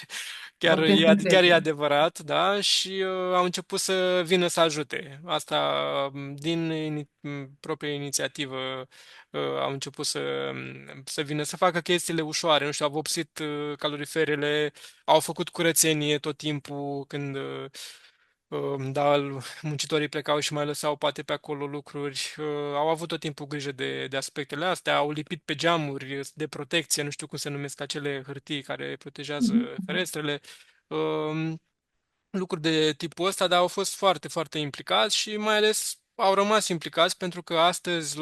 Au prins chiar e încredere. adevărat, da, și au început să vină să ajute. Asta propria inițiativă au început să vină să facă chestiile ușoare. Nu știu, au vopsit caloriferele, au făcut curățenie tot timpul când da, muncitorii plecau și mai lăsau poate pe acolo lucruri. Au avut tot timpul grijă de aspectele astea, au lipit pe geamuri de protecție, nu știu cum se numesc acele hârtii care protejează Mhm. ferestrele. Um, Lucruri de tipul ăsta, dar au fost foarte, foarte implicați și mai ales au rămas implicați pentru că astăzi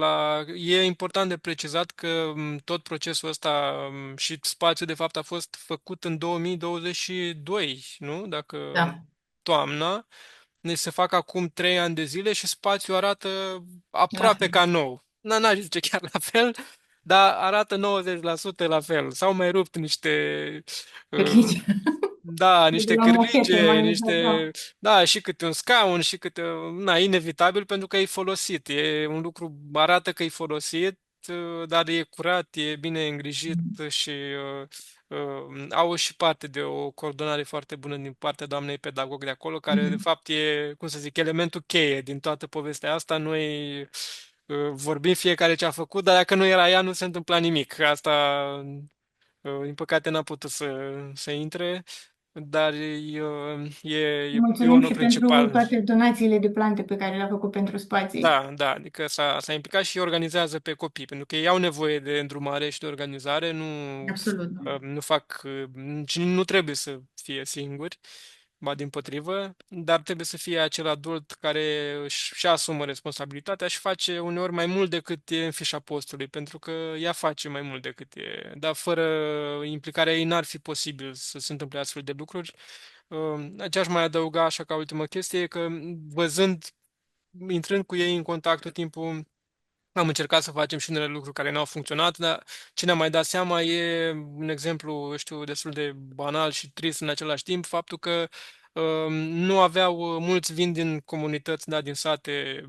e important de precizat că tot procesul ăsta și spațiul de fapt a fost făcut în 2022, nu? Dacă Da, toamna. Deci se fac acum 3 ani de zile și spațiul arată la aproape fel. ca nou. N-aș zice chiar la fel, dar arată 90% la fel. S-au mai rupt uh, Felice. da, De niște la mochete cârlige, mai, da. da, și câte un scaun și câte, na, inevitabil pentru că e folosit. E un lucru, arată că e folosit, dar e curat, e bine îngrijit și au și parte de o coordonare foarte bună din partea doamnei pedagog de acolo, care de Mhm. fapt e, cum să zic, elementul cheie din toată povestea asta. Noi vorbim fiecare ce a făcut, dar dacă nu era ea, nu se întâmpla nimic. Asta, din păcate, n-a putut să intre, dar e Mulțumim unul și pentru principal. toate donațiile de plante pe care le-a făcut pentru spații. Da, da, adică s-a implicat și organizează pe copii, pentru că ei au nevoie de îndrumare și de organizare, Absolut. nu fac, și nu trebuie să fie singuri, ba dimpotrivă, dar trebuie să fie acel adult care își asumă responsabilitatea și face uneori mai mult decât e în fișa postului, pentru că ea face mai mult decât e, dar fără implicarea ei n-ar fi posibil să se întâmple astfel de lucruri. Ce aș mai adăuga așa ca ultimă chestie e că văzând intrând cu ei în contact tot timpul, am încercat să facem și unele lucruri care nu au funcționat, dar ce ne-am mai dat seama e un exemplu, eu știu, destul de banal și trist în același timp, faptul că nu aveau, mulți vin din comunități, da, din sate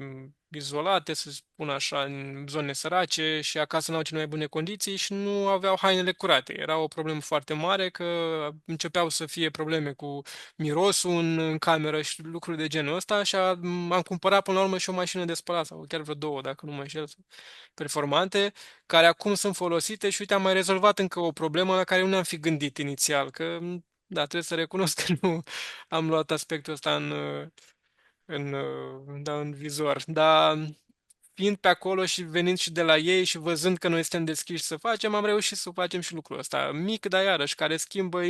izolate, să spun așa, în zone sărace și acasă n-au cele mai bune condiții și nu aveau hainele curate. Era o problemă foarte mare că începeau să fie probleme cu mirosul în cameră și lucruri de genul ăsta și am cumpărat până la urmă și o mașină de spălat sau chiar vreo două, dacă nu mă înșel, performante, care acum sunt folosite și uite, am mai rezolvat încă o problemă la care nu ne-am fi gândit inițial, că da, trebuie să recunosc că nu am luat aspectul ăsta în vizor, dar fiind pe acolo și venind și de la ei și văzând că noi suntem deschiși să facem, am reușit să facem și lucrul ăsta. Mic, dar iarăși, care schimbă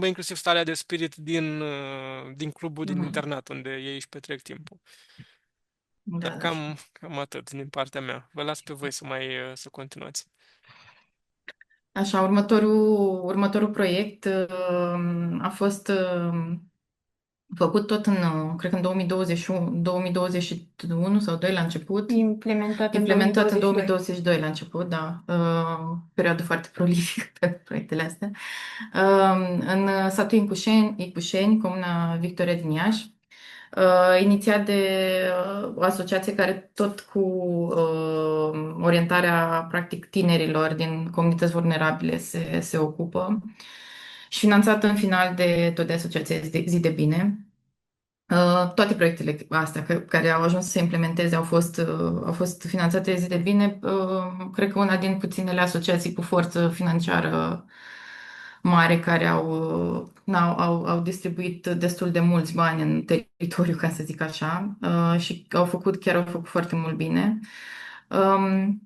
inclusiv starea de spirit din clubul din Mhm. internat, unde ei își petrec timpul. Dar Da, da. cam atât din partea mea. Vă las pe voi să continuați. Așa, următorul proiect a fost făcut tot cred că în 2021, 2021 sau 2 la început. Implementat în Implementat în 2022. 2022 la început, da. Perioadă foarte prolifică pentru proiectele astea. În satul Icușeni, comuna Victoria din Iași. Inițiat de o asociație care tot cu orientarea practic tinerilor din comunități vulnerabile se ocupă și finanțată în final de tot de asociația Zi de Bine. Toate proiectele astea care au ajuns să se implementeze au fost finanțate Zi de Bine. Cred că una din puținele asociații cu forță financiară mare care au distribuit destul de mulți bani în teritoriu, ca să zic așa, și chiar au făcut foarte mult bine. Um,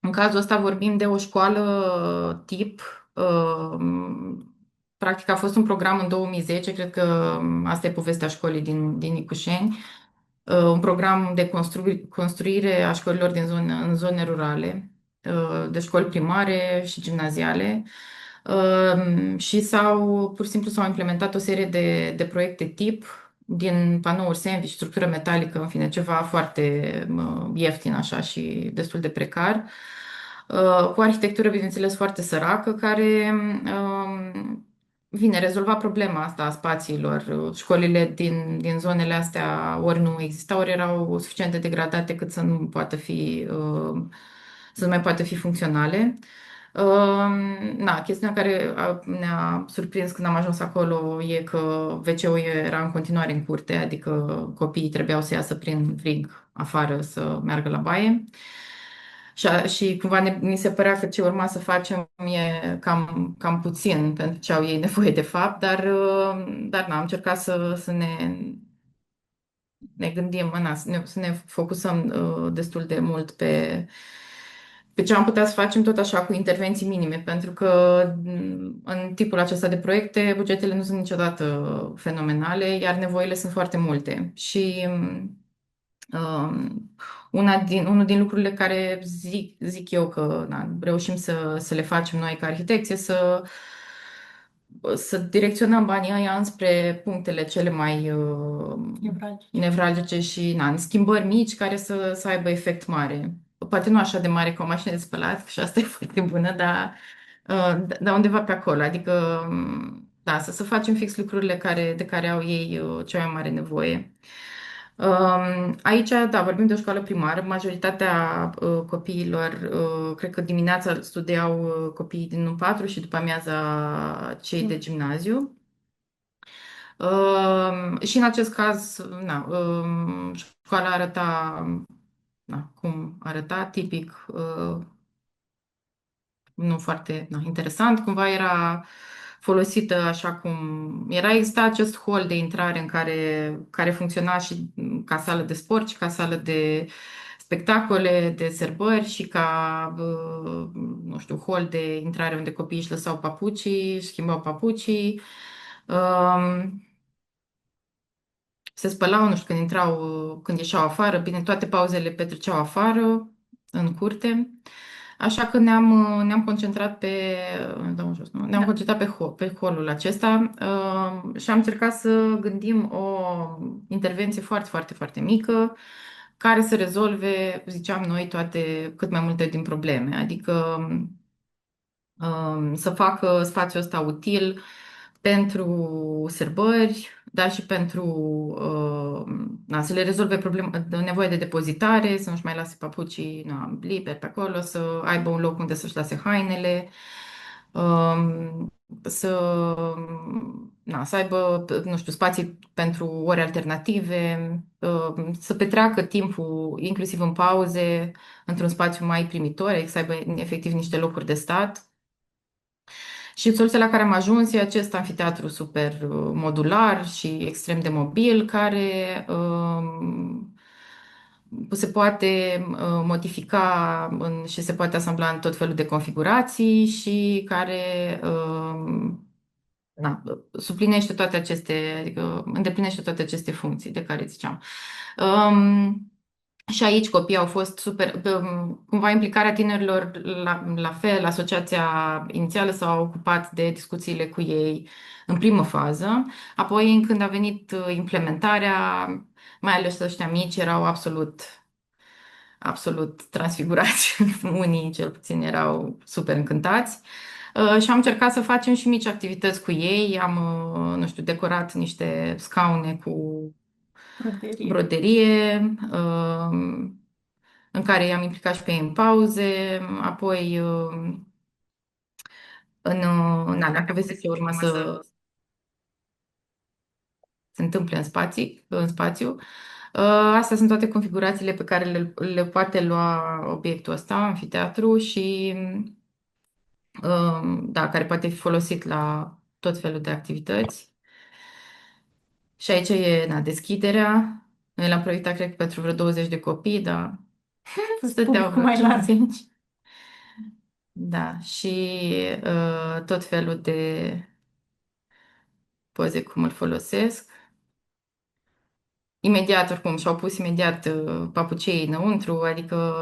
în cazul ăsta vorbim de o școală tip. Practic a fost un program în 2010, cred că asta e povestea școlii din Nicușeni, un program de construire a școlilor în zone rurale, de școli primare și gimnaziale. Și pur și simplu s-au implementat o serie de proiecte tip din panouri sandwich, structură metalică, în fine, ceva foarte ieftin așa și destul de precar, cu arhitectură, bineînțeles, foarte săracă, care rezolva problema asta a spațiilor. Școlile din zonele astea ori nu existau, ori erau suficient de degradate cât să nu mai poată fi funcționale. Chestiunea care ne-a surprins când am ajuns acolo e că WC-ul era în continuare în curte, adică copiii trebuiau să iasă prin frig afară să meargă la baie. Și cumva mi se părea că ce urma să facem e cam puțin pentru ce au ei nevoie de fapt, dar am încercat să ne gândim, să ne focusăm destul de mult pe ce am putea să facem tot așa cu intervenții minime, pentru că în tipul acesta de proiecte bugetele nu sunt niciodată fenomenale, iar nevoile sunt foarte multe. Și um, unul din lucrurile care zic eu că reușim să le facem noi ca arhitecți e să direcționăm banii ăia înspre punctele cele mai nevralgice și în schimbări mici care să aibă efect mare. Poate nu așa de mare ca o mașină de spălat, și asta e foarte bună, dar undeva pe acolo. Adică, da, să facem fix lucrurile de care au ei cea mai mare nevoie. Aici, da, vorbim de o școală primară. Majoritatea copiilor, cred că dimineața studiau copiii din 1-4 și după amiaza cei de gimnaziu. Și în acest caz, școala cum arăta, tipic, nu foarte interesant, cumva era folosită așa cum exista acest hol de intrare care funcționa și ca sală de sport și ca sală de spectacole, de sărbări și nu știu, hol de intrare unde copiii își lăsau papucii, își schimbau papucii. Se spălau, nu știu, când ieșeau afară, bine, toate pauzele petreceau afară, în curte. Așa că ne-am concentrat dau jos, nu? Ne-am concentrat pe holul acesta și am încercat să gândim o intervenție foarte, foarte, foarte mică care să rezolve, ziceam noi, cât mai multe din probleme. Adică să facă spațiul ăsta util pentru sărbări, dar și să le rezolve nevoie de depozitare, să nu-și mai lase papucii liberi pe acolo, să aibă un loc unde să-și lase hainele, să, să aibă, nu știu, spații pentru ore alternative, să petreacă timpul, inclusiv în pauze, într-un spațiu mai primitor, adică să aibă efectiv niște locuri de stat. Și soluția la care am ajuns e acest anfiteatru super modular și extrem de mobil, care se poate modifica și se poate asambla în tot felul de configurații și care suplinește toate adică îndeplinește toate aceste funcții de care ziceam. Și aici copiii au fost super, cumva implicarea tinerilor, la fel, asociația inițială s-a ocupat de discuțiile cu ei în primă fază, apoi când a venit implementarea, mai ales ăștia mici erau absolut transfigurați, unii cel puțin erau super încântați. Și am încercat să facem și mici activități cu ei, am, nu știu, decorat niște scaune cu broderie, în care i-am implicat și pe ei în pauze, apoi dacă vezi ce urma să se întâmple în spațiu. Astea sunt toate configurațiile pe care le poate lua obiectul ăsta, amfiteatru, și da, care poate fi folosit la tot felul de activități. Și aici e, na, deschiderea. Noi l-am proiectat, cred că pentru vreo 20 de copii, dar stăteau Publicul vreo mai larg. 50. Da, și tot felul de poze cum îl folosesc. Imediat, oricum, și-au pus imediat papucei înăuntru, adică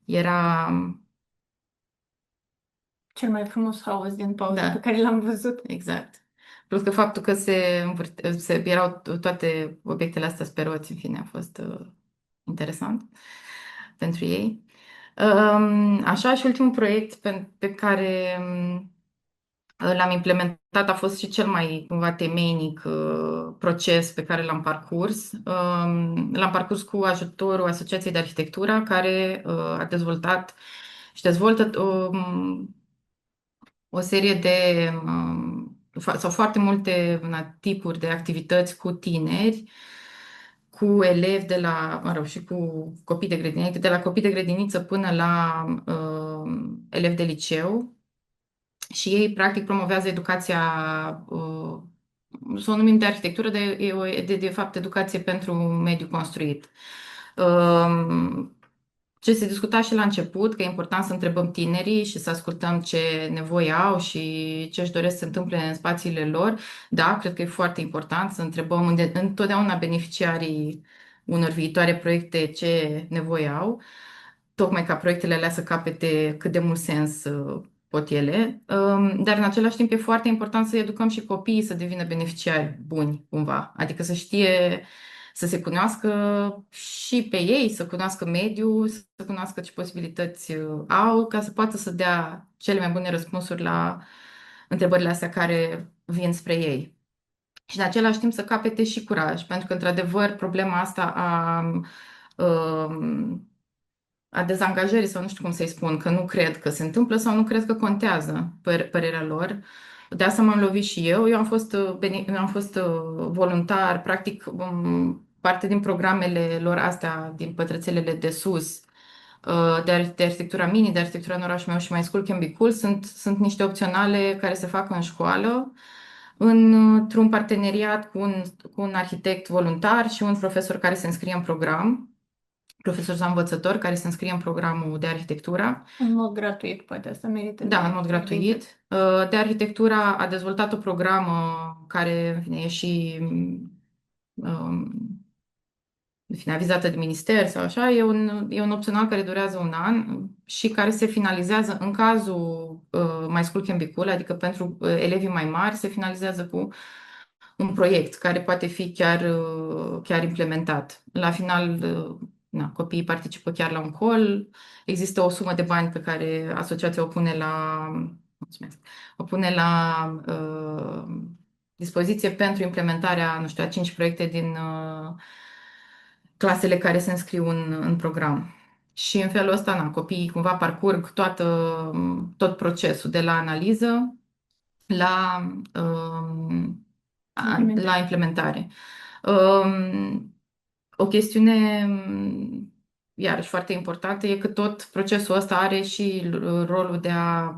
era, Cel mai frumos haos din pauză pe da, care l-am văzut. exact. Plus că faptul că erau toate obiectele astea pe roți, în fine, a fost interesant pentru ei. Așa, și ultimul proiect pe care l-am implementat a fost și cel mai cumva temeinic proces pe care l-am parcurs. L-am parcurs cu ajutorul Asociației de Arhitectură, care a dezvoltat și dezvoltă o serie de sau foarte multe tipuri de activități cu tineri, cu elevi de la, mă rog, și cu copii de grădiniță, de la copii de grădiniță până la elevi de liceu. Și ei, practic, promovează educația, să o numim de arhitectură, de, de fapt, educație pentru un mediu construit. Ce se discuta și la început, că e important să întrebăm tinerii și să ascultăm ce nevoi au și ce își doresc să se întâmple în spațiile lor. Da, cred că e foarte important să întrebăm întotdeauna beneficiarii unor viitoare proiecte ce nevoi au, tocmai ca proiectele alea să capete cât de mult sens pot ele. Dar în același timp e foarte important să educăm și copiii să devină beneficiari buni, cumva. Adică să știe, să se cunoască și pe ei, să cunoască mediul, să cunoască ce posibilități au, ca să poată să dea cele mai bune răspunsuri la întrebările astea care vin spre ei. Și în același timp să capete și curaj, pentru că, într-adevăr, problema asta um, a dezangajării, sau nu știu cum să-i spun, că nu cred că se întâmplă sau nu cred că contează părerea lor. De asta m-am lovit și eu. Eu am fost voluntar, practic, parte din programele lor astea, din pătrățelele de sus, de arhitectura mini, de arhitectura în orașul meu și My School Can Be Cool, sunt niște opționale care se fac în școală, într-un parteneriat cu un arhitect voluntar și un profesor care se înscrie în program, profesor sau învățător care se înscrie în programul de arhitectură. În mod gratuit, poate asta merită Da, în de mod vorbit. gratuit. De arhitectura a dezvoltat o programă care, în fine, e și um, finalizată de minister sau așa. E un opțional care durează un an și care se finalizează în cazul My School Can Be Cool, adică pentru elevii mai mari, se finalizează cu un proiect care poate fi chiar implementat. La final, na, copiii participă chiar la un call, există o sumă de bani pe care asociația mulțumesc, o pune la dispoziție pentru implementarea, nu știu, a 5 proiecte din clasele care se înscriu în program. Și în felul ăsta, na, copiii cumva parcurg tot procesul de la analiză la, la implementare. O chestiune, iarăși, foarte importantă e că tot procesul ăsta are și rolul de a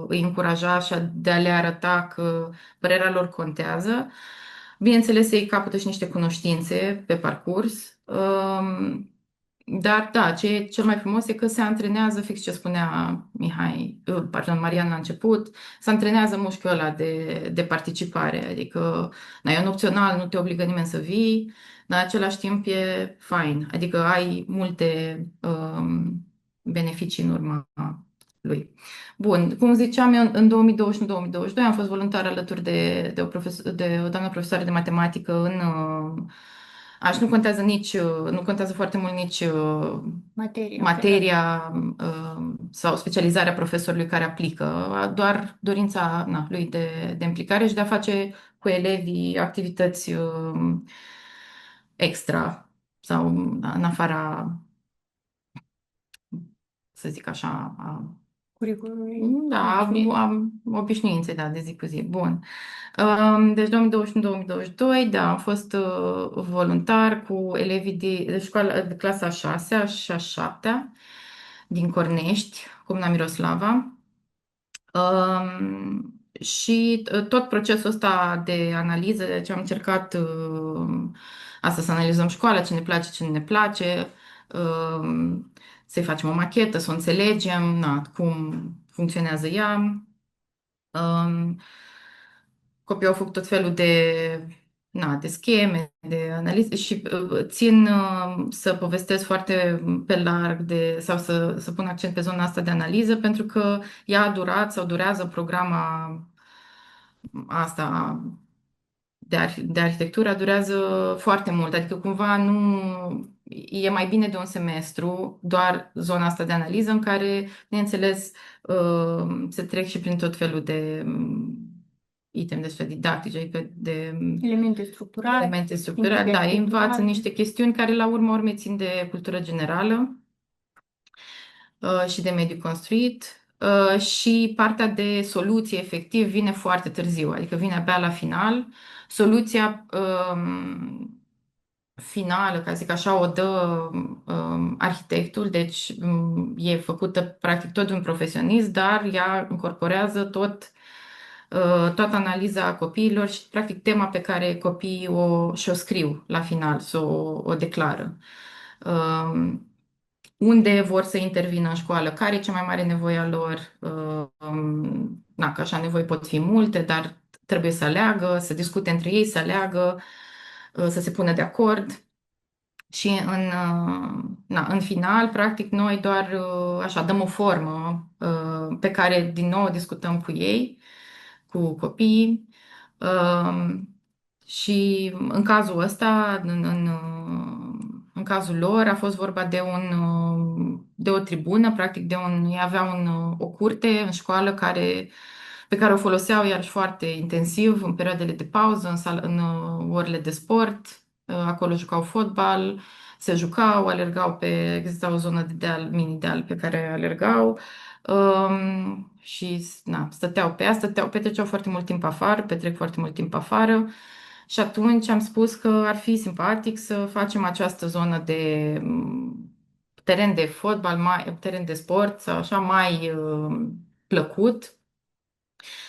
îi încuraja și de a le arăta că părerea lor contează. Bineînțeles, ei capătă și niște cunoștințe pe parcurs. Dar da, ce e cel mai frumos e că se antrenează, fix ce spunea Marian la început, se antrenează mușchiul ăla de participare. Adică, na, e un opțional, nu te obligă nimeni să vii, dar în același timp e fain. Adică ai multe beneficii în urma lui. Bun, cum ziceam, eu în 2021-2022 am fost voluntar alături de o doamnă profesoară de matematică în Aș nu contează nu contează foarte mult nici materia sau specializarea profesorului care aplică, doar dorința lui de implicare și de a face cu elevii activități extra sau în afara, să zic așa, Curriculumului da, obișnuit. am obișnuințe, da, de zi cu zi. Bun. Deci 2021-2022, da, am fost voluntar cu elevii de școală de clasa a 6-a și a 7-a din Cornești, Comuna Miroslava. Și tot procesul ăsta de analiză, deci am încercat asta, să analizăm școala, ce ne place, ce nu ne place, să-i facem o machetă, să o înțelegem, na, cum funcționează ea. Um, Copiii au făcut tot felul de scheme, de analize și țin să povestesc foarte pe larg sau să pun accent pe zona asta de analiză, pentru că ea a durat sau durează programa asta de arhitectură, durează foarte mult, adică cumva nu e mai bine de un semestru, doar zona asta de analiză în care, bineînțeles, se trec și prin tot felul de item de didactice, adică de Elemente structurale, elemente structurale, da, ei învață niște chestiuni care la urma urmei țin de cultură generală și de mediu construit. Și partea de soluție efectiv vine foarte târziu, adică vine abia la final. Soluția finală, ca să zic așa, o dă arhitectul, deci e făcută practic tot de un profesionist, dar ea incorporează toată analiza copiilor și practic tema pe care copiii și-o scriu la final, o declară. Unde vor să intervină în școală, care e cea mai mare nevoie a lor, na, că așa nevoi pot fi multe, dar trebuie să aleagă, să discute între ei, să aleagă, să se pună de acord. Și în final, practic, noi doar așa dăm o formă pe care din nou discutăm cu ei, cu copiii. Și în cazul ăsta, în cazul lor, a fost vorba de o tribună, practic ei aveau o curte în școală pe care o foloseau iarăși foarte intensiv în perioadele de pauză, în orele de sport. Acolo jucau fotbal, se jucau, alergau exista o zonă de deal, mini-deal pe care alergau. Și na, stăteau pe ea, petreceau foarte mult timp afară, petrec foarte mult timp afară. Și atunci am spus că ar fi simpatic să facem această zonă de teren de fotbal, teren de sport sau așa mai plăcut.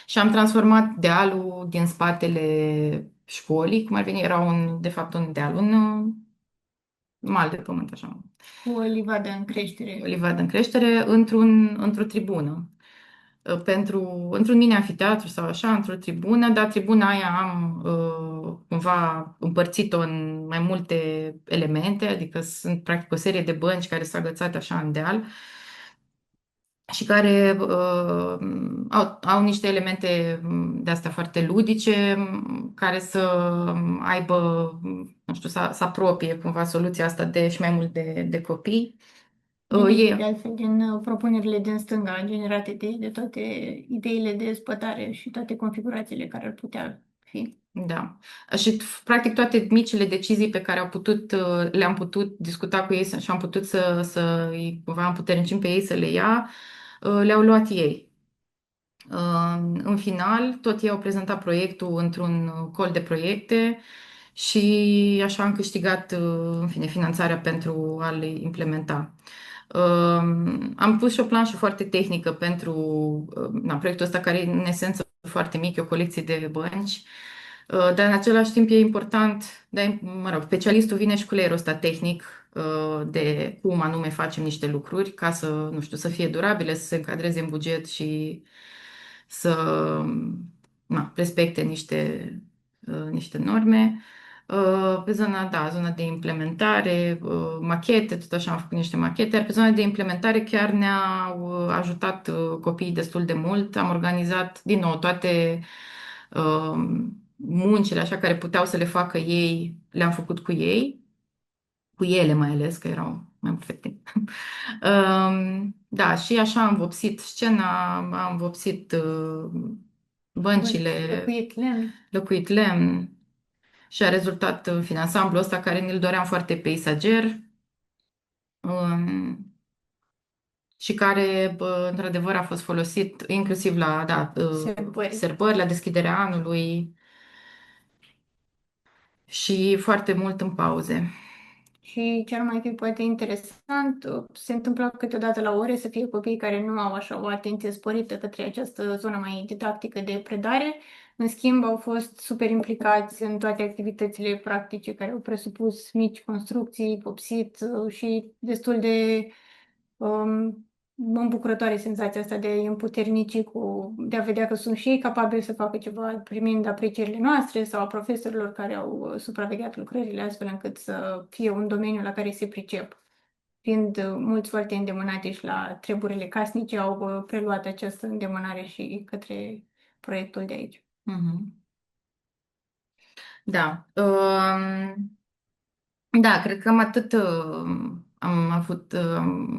Și am transformat dealul din spatele școlii, cum ar veni, era de fapt un deal, un mal de pământ, așa, cu o livadă în creștere. o livadă în creștere, într-o tribună. Într-un mini-anfiteatru sau așa, într-o tribună, dar tribuna aia am cumva împărțit-o în mai multe elemente, adică sunt practic o serie de bănci care sunt agățate așa în deal și care au niște elemente de astea foarte ludice, care să aibă, nu știu, să apropie cumva soluția asta și mai mult de copii. De altfel, din propunerile din stânga generate de toate ideile de spătare și toate configurațiile care ar putea fi. Da. Și practic toate micile decizii pe care le-am putut discuta cu ei și am putut să îi cumva împuternicim pe ei să le ia, le-au luat ei. În final, tot ei au prezentat proiectul într-un col de proiecte și așa am câștigat, în fine, finanțarea pentru a le implementa. Am pus și o planșă foarte tehnică pentru proiectul ăsta, care e în esență foarte mic, e o colecție de bănci, dar în același timp e important, mă rog, specialistul vine și cu leierul ăsta tehnic de cum anume facem niște lucruri ca să, nu știu, să fie durabile, să se încadreze în buget și să respecte niște norme. Pe zona de implementare, machete, tot așa am făcut niște machete, iar pe zona de implementare chiar ne-au ajutat copiii destul de mult. Am organizat din nou toate muncile așa care puteau să le facă ei, le-am făcut cu ei, cu ele mai ales, că erau mai perfecte. Da, și așa am vopsit scena, am vopsit băncile, lăcuit lemn și a rezultat în fine ansamblul ăsta care ne-l doream foarte peisager și care într-adevăr a fost folosit inclusiv la sărbări, la deschiderea anului și foarte mult în pauze. Și ce ar mai fi poate interesant, se întâmplă câteodată la ore să fie copii care nu au așa o atenție sporită către această zonă mai didactică de predare. În schimb, au fost super implicați în toate activitățile practice care au presupus mici construcții, vopsit și destul de îmbucurătoare senzația asta de a-i împuternici de a vedea că sunt și ei capabili să facă ceva primind aprecierile noastre sau a profesorilor care au supravegheat lucrările astfel încât să fie un domeniu la care se pricep. Fiind mulți foarte îndemânați la treburile casnice, au preluat această îndemânare și către proiectul de aici. Mhm. Da. Da, cred că cam atât am avut,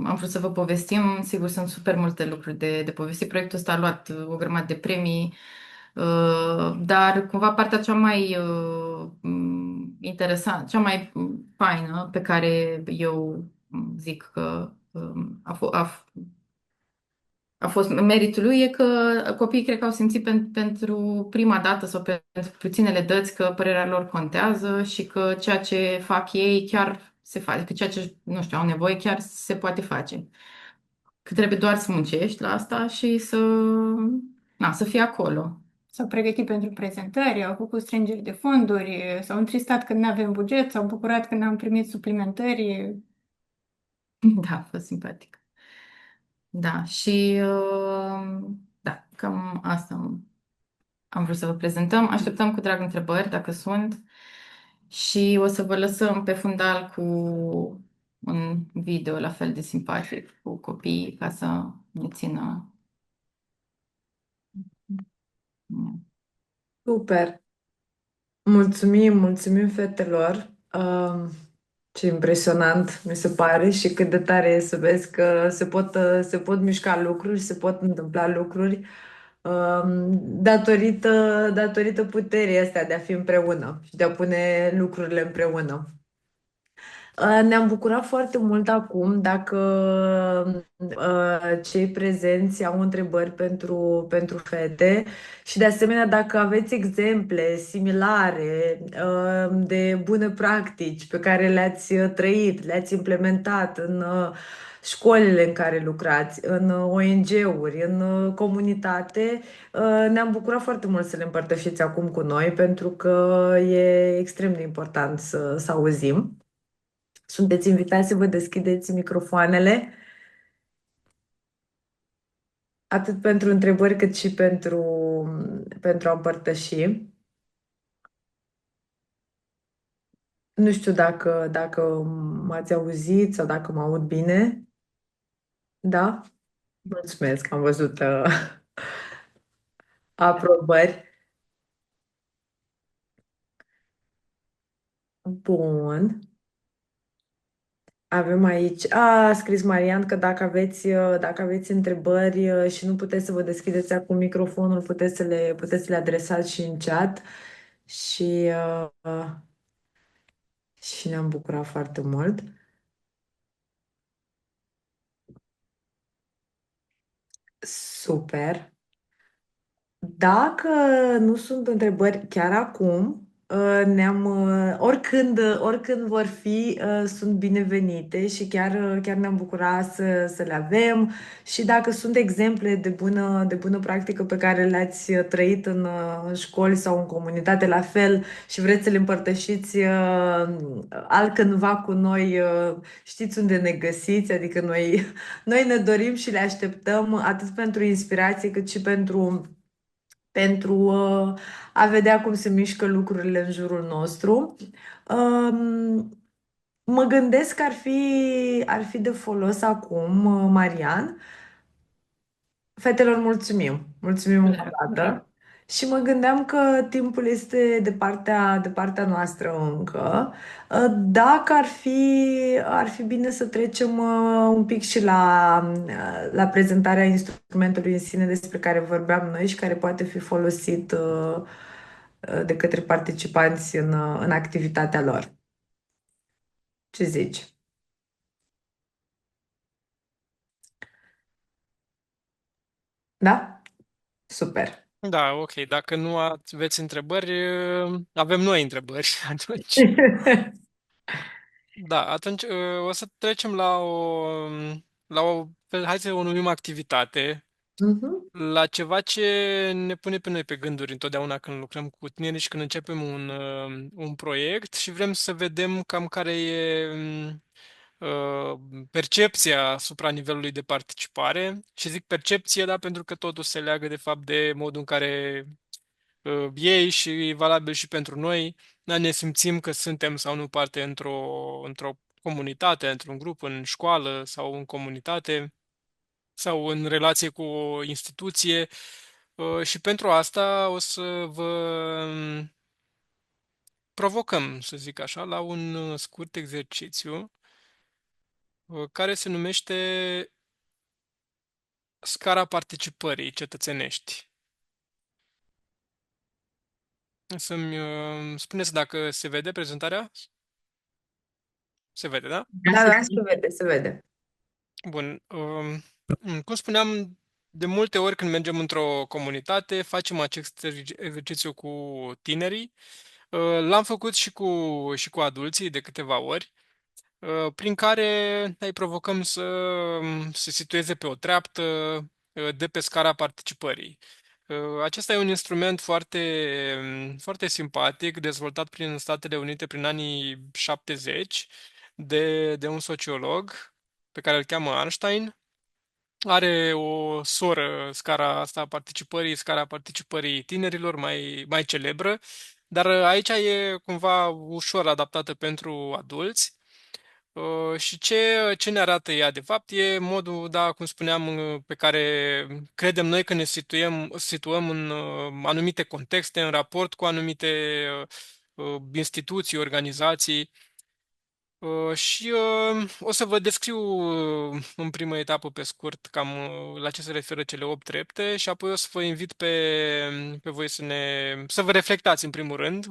am vrut să vă povestim. Sigur, sunt super multe lucruri de povestit. Proiectul ăsta a luat o grămadă de premii, dar cumva partea cea mai interesantă, cea mai faină pe care eu zic că a fost meritul lui e că copiii cred că au simțit pentru prima dată sau pentru puținele dăți că părerea lor contează și că ceea ce fac ei chiar se face, că ceea ce, nu știu, au nevoie chiar se poate face. Că trebuie doar să muncești la asta și să fii acolo. S-au pregătit pentru prezentări, au făcut strângeri de fonduri, s-au întristat când nu avem buget, s-au bucurat când am primit suplimentări. Da, a fost simpatic. Da, și da, cam asta am vrut să vă prezentăm. Așteptăm cu drag întrebări, dacă sunt. Și o să vă lăsăm pe fundal cu un video la fel de simpatic cu copiii ca să ne țină. Super! Mulțumim, mulțumim fetelor. Ce impresionant mi se pare și cât de tare e să vezi că se pot mișca lucruri, se pot întâmpla lucruri datorită puterii astea de a fi împreună și de a pune lucrurile împreună. Ne-am bucurat foarte mult acum dacă cei prezenți au întrebări pentru fete și de asemenea dacă aveți exemple similare de bune practici pe care le-ați trăit, le-ați implementat în școlile în care lucrați, în ONG-uri, în comunitate, ne-am bucurat foarte mult să le împărtășiți acum cu noi pentru că e extrem de important să auzim. Sunteți invitați să vă deschideți microfoanele, atât pentru întrebări cât și pentru a împărtăși. Nu știu dacă m-ați auzit sau dacă mă aud bine. Da? Mulțumesc, am văzut aprobări. Bun. Avem aici, a scris Marian că dacă aveți întrebări și nu puteți să vă deschideți acum microfonul, puteți să le adresați și în chat și ne-am bucurat foarte mult. Super. Dacă nu sunt întrebări chiar acum, oricând vor fi, sunt binevenite și chiar ne-am bucurat să le avem. Și dacă sunt exemple de bună practică pe care le-ați trăit în școli sau în comunitate la fel și vreți să le împărtășiți altcândva cu noi, știți unde ne găsiți, adică noi ne dorim și le așteptăm atât pentru inspirație cât și pentru a vedea cum se mișcă lucrurile în jurul nostru. Mă gândesc că ar fi de folos acum, Marian. Fetelor, mulțumim! Mulțumim încă o dată! Și mă gândeam că timpul este de partea noastră încă. Dacă ar fi bine să trecem un pic și la prezentarea instrumentului în sine despre care vorbeam noi și care poate fi folosit de către participanți în activitatea lor. Ce zici? Da? Super! Da, ok. Dacă nu aveți întrebări, avem noi întrebări atunci. Da, atunci o să trecem hai să o numim activitate, Mhm. la ceva ce ne pune pe noi pe gânduri întotdeauna când lucrăm cu tineri și când începem un proiect și vrem să vedem cam care e uh, percepția asupra nivelului de participare. Și zic percepție, da, pentru că totul se leagă de fapt de modul în care ei și e valabil și pentru noi, da, ne simțim că suntem sau nu parte într-o comunitate, într-un grup, în școală sau în comunitate sau în relație cu o instituție. Și pentru asta o să vă provocăm, să zic așa, la un scurt exercițiu care se numește scara participării cetățenești. Să-mi spuneți dacă se vede prezentarea? Se vede, da? Da, da, se vede, se vede. Bun. Cum spuneam, de multe ori când mergem într-o comunitate, facem acest exercițiu cu tinerii. L-am făcut și cu adulții de câteva ori, prin care îi provocăm să se situeze pe o treaptă de pe scara participării. Acesta e un instrument foarte simpatic, dezvoltat prin Statele Unite prin anii 70 de un sociolog pe care îl cheamă Einstein. Are o soră, scara participării tinerilor, mai celebră, dar aici e cumva ușor adaptată pentru adulți. Și ce ne arată ea, de fapt, e modul, da, cum spuneam, pe care credem noi că situăm în anumite contexte, în raport cu anumite instituții, organizații. Și o să vă descriu în primă etapă pe scurt cam la ce se referă cele 8 trepte și apoi o să vă invit pe voi să vă reflectați în primul rând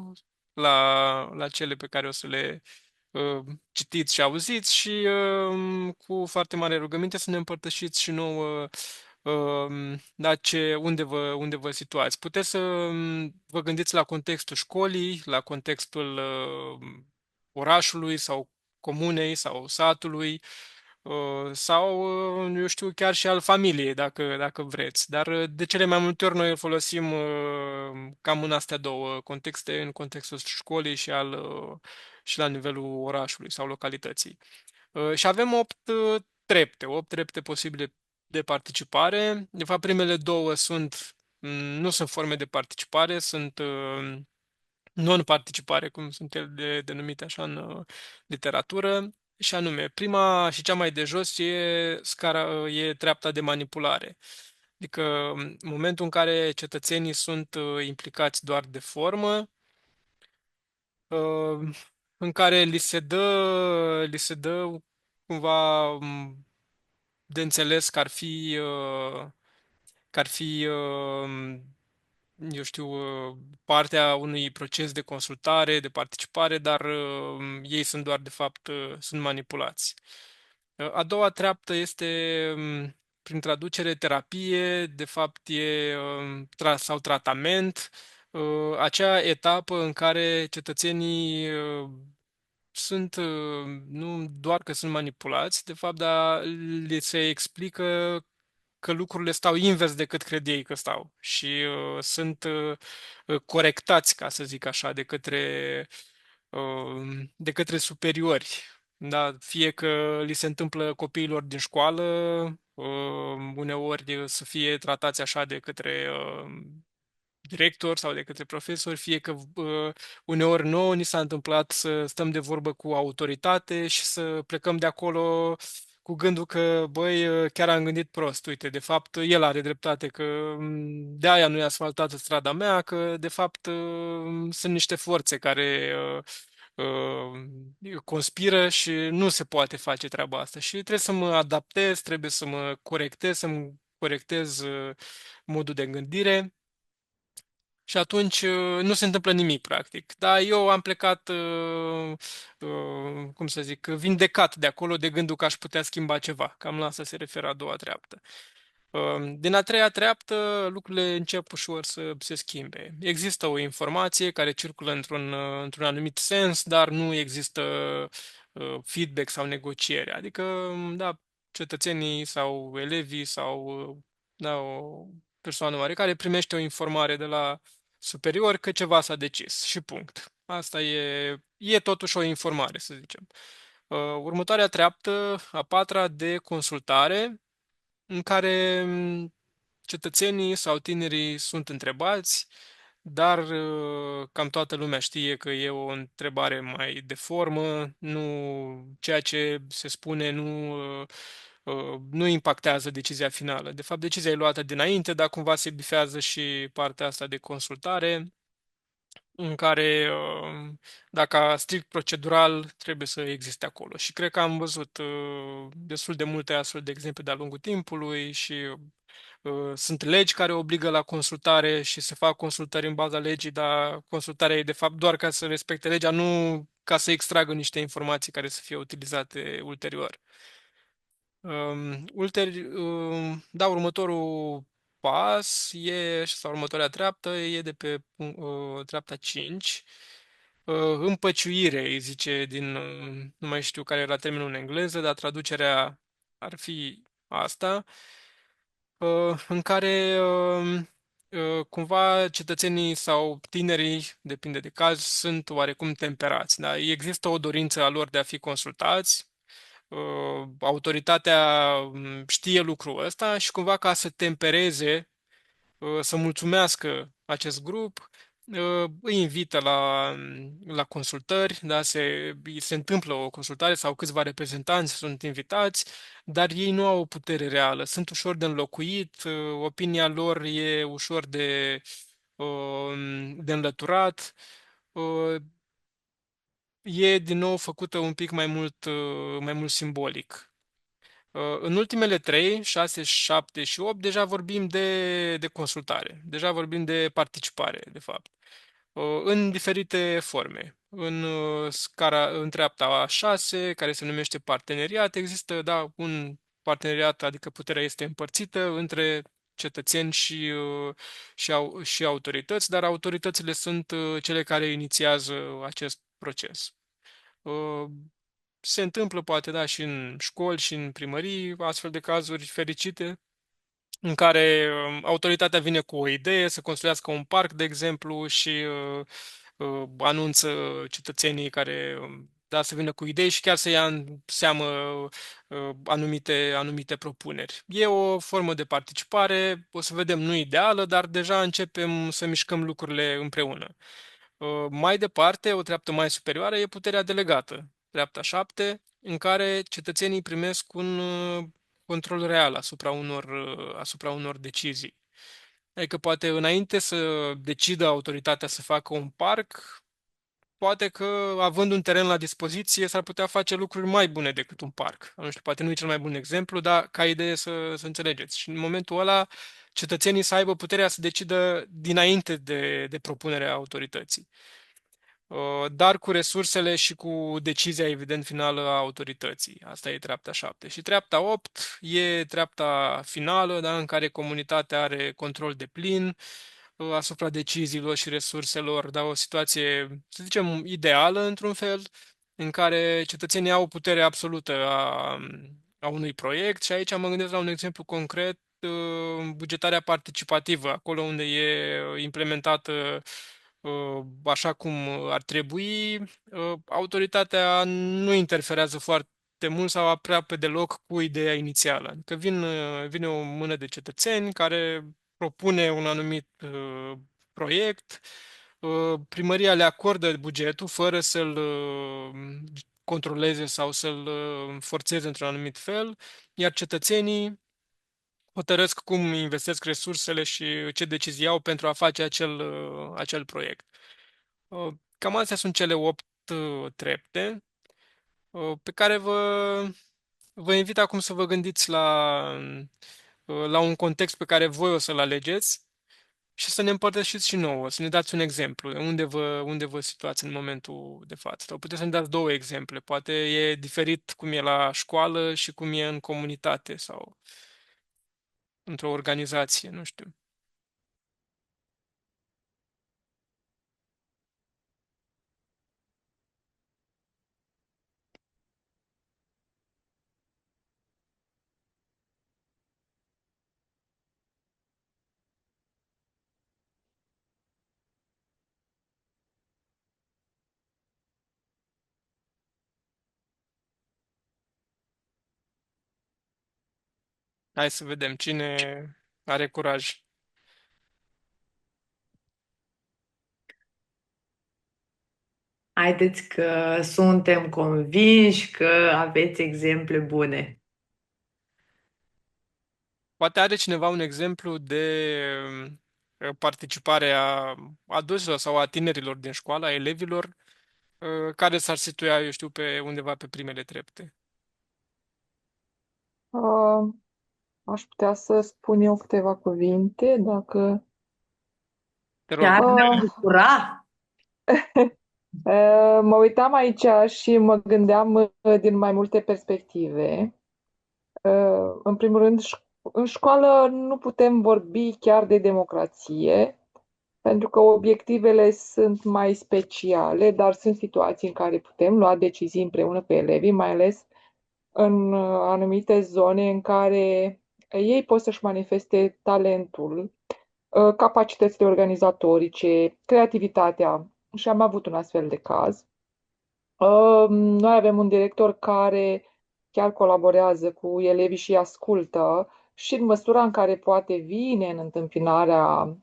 la cele pe care o să le citiți și auziți și cu foarte mare rugăminte să ne împărtășiți și nouă da, unde vă situați. Puteți să vă gândiți la contextul școlii, la contextul orașului sau comunei sau satului sau, eu știu, chiar și al familiei, dacă vreți. Dar de cele mai multe ori noi îl folosim cam în astea două contexte, în contextul școlii și la nivelul orașului sau localității. Și avem 8 trepte posibile de participare. De fapt, primele două nu sunt forme de participare, sunt non-participare, cum sunt ele denumite așa în literatură, și anume, prima și cea mai de jos e treapta de manipulare. Adică, în momentul în care cetățenii sunt implicați doar de formă, în care li se dă cumva de înțeles că ar fi, eu știu, partea unui proces de consultare, de participare, dar ei sunt doar, de fapt, sunt manipulați. A doua treaptă este, prin traducere, terapie, de fapt sau tratament, acea etapă în care cetățenii nu doar că sunt manipulați, de fapt, dar li se explică că lucrurile stau invers decât cred ei că stau și sunt corectați, ca să zic așa, de către superiori. Da, fie că li se întâmplă copiilor din școală, uneori să fie tratați așa de către director sau de către profesori, fie că uneori nouă ni s-a întâmplat să stăm de vorbă cu autoritate și să plecăm de acolo cu gândul că, băi, chiar am gândit prost. Uite, de fapt, el are dreptate, că de aia nu e asfaltată strada mea, că de fapt sunt niște forțe care conspiră și nu se poate face treaba asta. Și trebuie să mă adaptez, trebuie să-mi corectez modul de gândire. Și atunci nu se întâmplă nimic, practic. Dar eu am plecat, cum să zic, vindecat de acolo de gândul că aș putea schimba ceva. Cam la asta se referă a doua treaptă. Din a treia treaptă, lucrurile încep ușor să se schimbe. Există o informație care circulă într-un anumit sens, dar nu există feedback sau negociere. Adică, da, cetățenii sau elevii sau da, o persoană oarecare primește o informare de la superior că ceva s-a decis și punct. Asta e totuși o informare, să zicem. Următoarea treaptă, a patra, de consultare, în care cetățenii sau tinerii sunt întrebați, dar cam toată lumea știe că e o întrebare mai de formă, nu ceea ce se spune nu impactează decizia finală. De fapt, decizia e luată dinainte, dar cumva se bifează și partea asta de consultare în care, dacă strict procedural, trebuie să existe acolo. Și cred că am văzut destul de multe astfel de exemple de-a lungul timpului și sunt legi care obligă la consultare și se fac consultări în baza legii, dar consultarea e de fapt doar ca să respecte legea, nu ca să extragă niște informații care să fie utilizate ulterior. Da, următorul pas sau următoarea treaptă e de pe treapta 5. Împăciuire, îi zice nu mai știu care era termenul în engleză, dar traducerea ar fi asta, în care cumva cetățenii sau tinerii, depinde de caz, sunt oarecum temperați. Da? Există o dorință a lor de a fi consultați, autoritatea știe lucrul ăsta și cumva ca să tempereze, să mulțumească acest grup, îi invită la consultări, da? Se întâmplă o consultare sau câțiva reprezentanți sunt invitați, dar ei nu au o putere reală, sunt ușor de înlocuit, opinia lor e ușor de înlăturat, uh, e din nou făcută un pic mai mult simbolic. În ultimele trei, 6, 7 și 8, deja vorbim de consultare, deja vorbim de participare, de fapt, în diferite forme. În treapta a 6, care se numește parteneriat, există, da, un parteneriat, adică puterea este împărțită între cetățeni și autorități, dar autoritățile sunt cele care inițiază acest proces. Uh, Se întâmplă poate, da, și în școli și în primării, astfel de cazuri fericite, în care autoritatea vine cu o idee să construiască un parc, de exemplu, și anunță cetățenii care da, să vină cu idei și chiar să ia în seamă anumite propuneri. E o formă de participare, o să vedem, nu ideală, dar deja începem să mișcăm lucrurile împreună. Mai departe, o treaptă mai superioară e puterea delegată, treapta 7, în care cetățenii primesc un control real asupra unor decizii. Adică poate înainte să decidă autoritatea să facă un parc, poate că având un teren la dispoziție s-ar putea face lucruri mai bune decât un parc. Nu știu, poate nu e cel mai bun exemplu, dar ca idee să înțelegeți. Și în momentul ăla cetățenii să aibă puterea să decidă dinainte de propunerea autorității, dar cu resursele și cu decizia, evident, finală a autorității. Asta e treapta 7. Și treapta 8 e treapta finală, da, în care comunitatea are control de plin asupra deciziilor și resurselor, da, o situație, să zicem, ideală, într-un fel, în care cetățenii au putere absolută a unui proiect și aici mă gândesc la un exemplu concret, bugetarea participativă, acolo unde e implementată așa cum ar trebui, autoritatea nu interferează foarte mult sau aproape deloc cu ideea inițială. Adică vine o mână de cetățeni care propune un anumit proiect, primăria le acordă bugetul fără să-l controleze sau să-l forțeze într-un anumit fel, iar cetățenii hotărăsc cum investesc resursele și ce decizii iau pentru a face acel proiect. Cam astea sunt cele 8 trepte pe care vă invit acum să vă gândiți la un context pe care voi o să-l alegeți și să ne împărtășiți și nouă, să ne dați un exemplu, unde vă situați în momentul de față. Sau puteți să ne dați două exemple, poate e diferit cum e la școală și cum e în comunitate sau într-o organizație, nu știu. Hai să vedem cine are curaj. Haideți că suntem convinși că aveți exemple bune. Poate are cineva un exemplu de participare a adulților sau a tinerilor din școală, a elevilor, care s-ar situa, eu știu, pe undeva pe primele trepte. Uh, Aș putea să spun eu câteva cuvinte, dacă... Te rog. Chiar ne-am Uh, bucura? Mă uitam aici și mă gândeam din mai multe perspective. În primul rând, în școală nu putem vorbi chiar de democrație, pentru că obiectivele sunt mai speciale, dar sunt situații în care putem lua decizii împreună cu elevii, mai ales în anumite zone în care ei pot să-și manifeste talentul, capacitățile organizatorice, creativitatea. Și am avut un astfel de caz. Noi avem un director care chiar colaborează cu elevii și îi ascultă și în măsura în care poate vine în întâmpinarea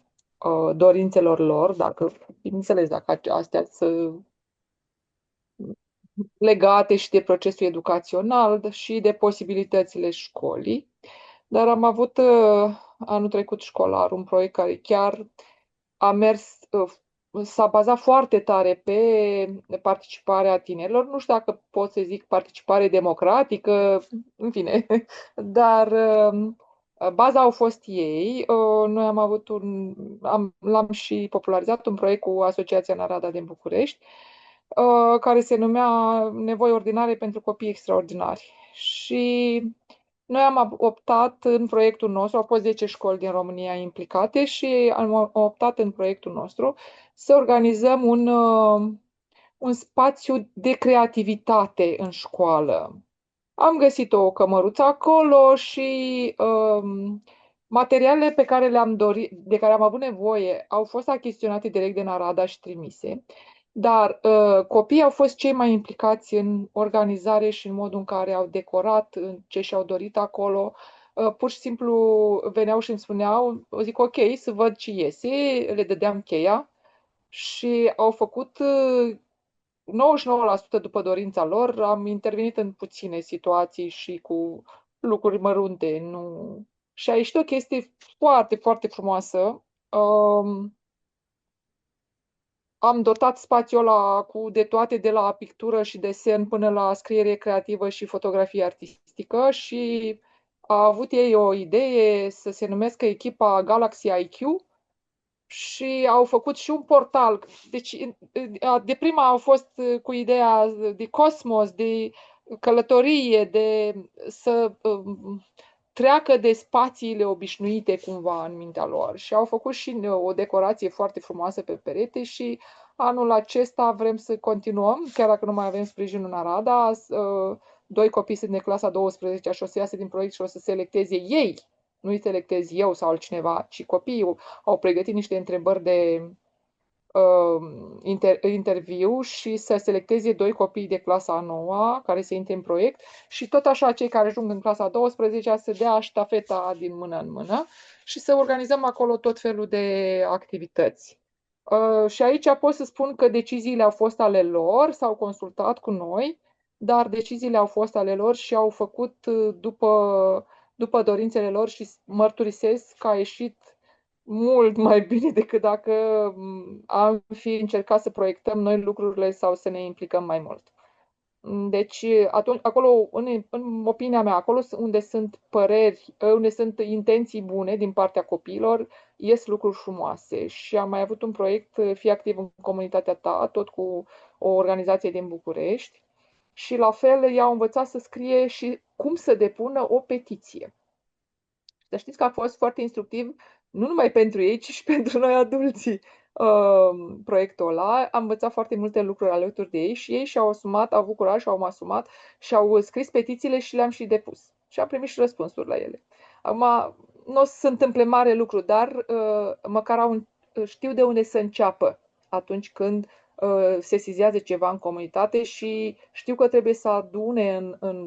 dorințelor lor, dacă, bineînțeles, dacă astea sunt legate și de procesul educațional și de posibilitățile școlii. Dar am avut anul trecut școlar un proiect care chiar a mers, s-a bazat foarte tare pe participarea tinerilor. Nu știu dacă pot să zic participare democratică, în fine, dar baza au fost ei. Noi am avut l-am și popularizat un proiect cu Asociația Narada din București, care se numea Nevoi ordinare pentru copii extraordinari. Și noi am optat în proiectul nostru, au fost 10 școli din România implicate și am optat în proiectul nostru să organizăm un spațiu de creativitate în școală. Am găsit o cămăruță acolo și materialele pe care le-am dorit, de care am avut nevoie au fost achiziționate direct de Narada și trimise. Dar copiii au fost cei mai implicați în organizare și în modul în care au decorat ce și-au dorit acolo. Pur și simplu veneau și îmi spuneau, zic ok, să văd ce iese, le dădeam cheia și au făcut 99% după dorința lor. Am intervenit în puține situații și cu lucruri mărunte. Nu... Și a ieșit o chestie foarte, foarte frumoasă. Am dotat spațiul ăla cu de toate, de la pictură și desen până la scriere creativă și fotografie artistică și a avut ei o idee să se numească echipa Galaxy IQ și au făcut și un portal. Deci, de prima au fost cu ideea de cosmos, de călătorie, de să treacă de spațiile obișnuite cumva în mintea lor și au făcut și o decorație foarte frumoasă pe perete și anul acesta vrem să continuăm, chiar dacă nu mai avem sprijinul în Arada. Doi copii sunt de clasa 12 și o să iasă din proiect și o să selecteze ei, nu-i selectez eu sau altcineva, ci copiii au pregătit niște întrebări de interviu și să selecteze doi copii de clasa a 9 care să intre în proiect și tot așa cei care ajung în clasa a 12 să dea ștafeta din mână în mână și să organizăm acolo tot felul de activități. Și aici pot să spun că deciziile au fost ale lor, s-au consultat cu noi, dar deciziile au fost ale lor și au făcut după dorințele lor și mărturisesc că a ieșit mult mai bine decât dacă am fi încercat să proiectăm noi lucrurile sau să ne implicăm mai mult. Deci, atunci, acolo, în opinia mea, acolo unde sunt păreri, unde sunt intenții bune din partea copiilor, ies lucruri frumoase. Și am mai avut un proiect, Fii activ în comunitatea ta, tot cu o organizație din București. Și la fel, i-au învățat să scrie și cum să depună o petiție. Să știți că a fost foarte instructiv, nu numai pentru ei, ci și pentru noi adulții. Proiectul ăla, am învățat foarte multe lucruri alături de ei și ei și-au asumat, au avut curaj și au asumat și au scris petițiile și le-am și depus. Și am primit și răspunsuri la ele. Acum, nu o să se întâmple mare lucru, dar măcar știu de unde să înceapă atunci când sesizează ceva în comunitate și știu că trebuie să adune în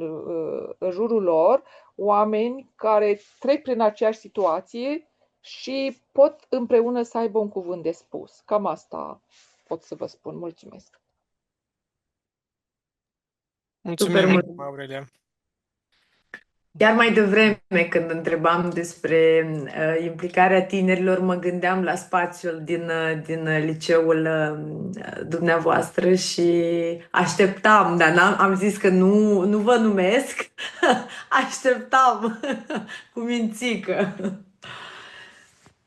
jurul lor oameni care trec prin aceeași situație și pot împreună să aibă un cuvânt de spus. Cam asta pot să vă spun. Mulțumesc! Super Mulțumim, mult! Aurelia. Chiar mai devreme, când întrebam despre implicarea tinerilor, mă gândeam la spațiul din liceul dumneavoastră și așteptam, dar am zis că nu vă numesc, așteptam cu mințică.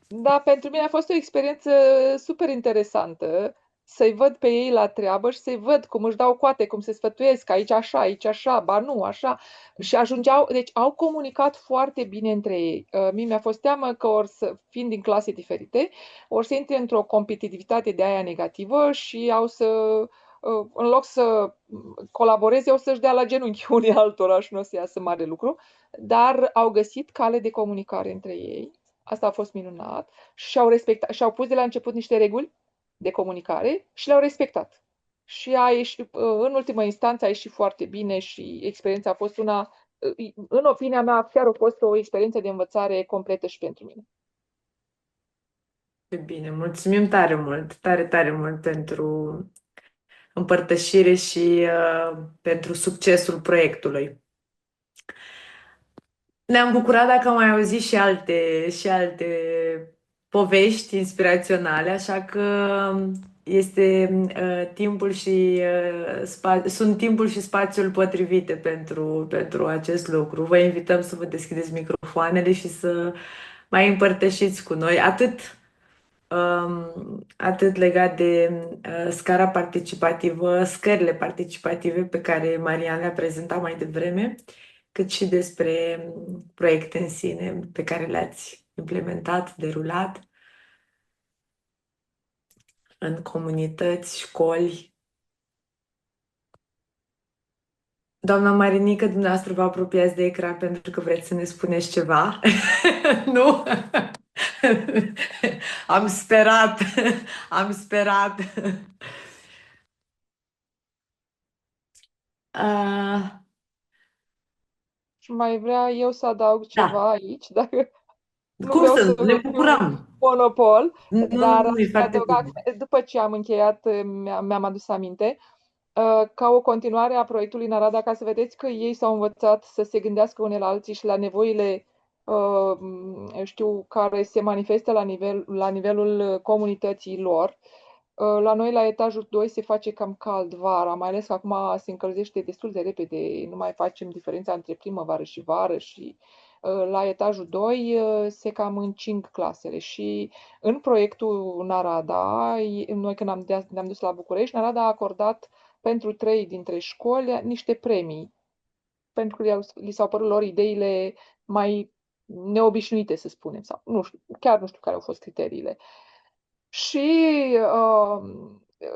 Da, pentru mine a fost o experiență super interesantă să-i văd pe ei la treabă și să-i văd cum își dau coate, cum se sfătuiesc, aici așa, ba nu, așa. Și ajungeau, deci au comunicat foarte bine între ei. Mie mi-a fost teamă că fiind din clase diferite, ori să intre într-o competitivitate de aia negativă și în loc să colaboreze, o să-și dea la genunchi unii altora și nu o să iasă mare lucru, dar au găsit cale de comunicare între ei. Asta a fost minunat și-au pus de la început niște reguli de comunicare și le-au respectat. Și în ultimă instanță a ieșit foarte bine și experiența a fost în opinia mea, chiar a fost o experiență de învățare completă și pentru mine. Bine, mulțumim tare mult, tare, tare mult pentru împărtășire și pentru succesul proiectului. Ne-am bucurat dacă am mai auzit și alte povești inspiraționale, așa că este timpul și sunt timpul și spațiul potrivite pentru acest lucru. Vă invităm să vă deschideți microfoanele și să mai împărtășiți cu noi atât legat de scara participativă, scările participative pe care Marian le-a prezentat mai devreme, cât și despre proiecte în sine pe care le-ați implementat, derulat în comunități, școli. Doamna Marinică, dumneavoastră vă apropiați de ecran pentru că vreți să ne spuneți ceva? Nu? Am sperat, am sperat. Uh, Și mai vrea eu să adaug da, ceva aici, dacă nu cum vreau să să nu? Ne fiu bucurăm. monopol, Nu, dar nu, aș e foarte adăuga, bine. după ce am încheiat, mi-am adus aminte, ca o continuare a proiectului în Arada, ca să vedeți că ei s-au învățat să se gândească unii la alții și la nevoile, care se manifestă la nivelul comunității lor. La noi, la etajul 2, se face cam cald vara, mai ales că acum se încălzește destul de repede, nu mai facem diferența între primăvară și vară și la etajul 2 se cam încing clasele și în proiectul Narada, noi când ne-am dus la București, Narada a acordat pentru 3 dintre școli niște premii, pentru că li s-au părut lor ideile mai neobișnuite, să spunem, sau nu știu, chiar nu știu care au fost criteriile. Și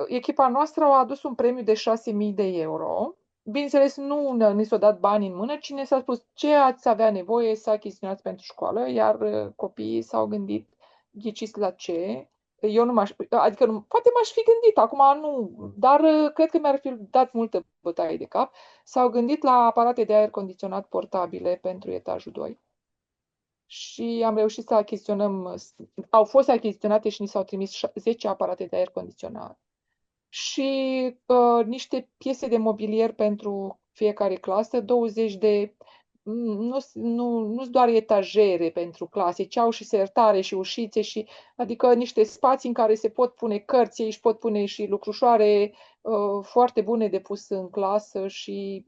echipa noastră a adus un premiu de 6.000 de euro. Bineînțeles, nu ni s-au dat bani în mână, ci ne s-a spus ce ați avea nevoie să achiziționați pentru școală, iar copiii s-au gândit, ghiciți la ce? Eu nu adică poate m-aș fi gândit, acum nu, dar cred că mi-ar fi dat multă bătaie de cap. S-au gândit la aparate de aer condiționat portabile pentru etajul 2 și am reușit să achiziționăm, au fost achiziționate și ni s-au trimis 10 aparate de aer condiționat și niște piese de mobilier pentru fiecare clasă, 20 de, nu doar etajere pentru clase, ci au și sertare și ușițe, adică niște spații în care se pot pune cărți, își pot pune și lucrușoare foarte bune de pus în clasă și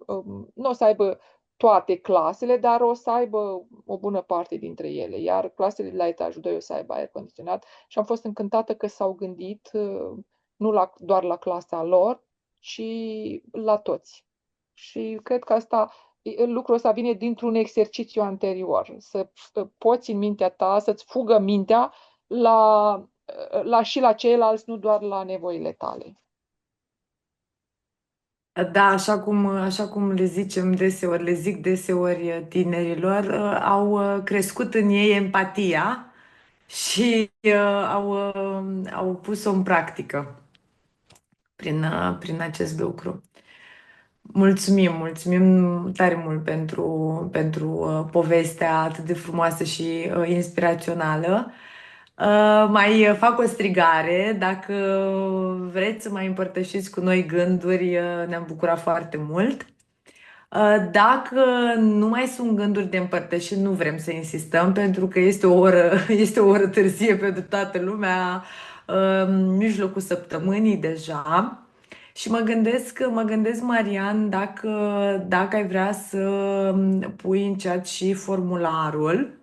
nu o să aibă toate clasele, dar o să aibă o bună parte dintre ele, iar clasele de la etajul 2 o să aibă aer condiționat și am fost încântată că s-au gândit nu doar la clasa lor, ci la toți. Și cred că lucrul ăsta vine dintr-un exercițiu anterior, să poți în mintea ta, să-ți fugă mintea și la ceilalți, nu doar la nevoile tale. Da, așa cum le zic deseori tinerilor, au crescut în ei empatia și au pus-o în practică. prin acest lucru. Mulțumim tare mult pentru povestea atât de frumoasă și inspirațională. Mai fac o strigare. Dacă vreți să mai împărtășiți cu noi gânduri, ne-am bucurat foarte mult. Dacă nu mai sunt gânduri de împărtășit, nu vrem să insistăm pentru că este o oră, este o oră târzie pentru toată lumea, mijlocul săptămânii deja. Și mă gândesc, Marian, dacă ai vrea să pui în chat și formularul,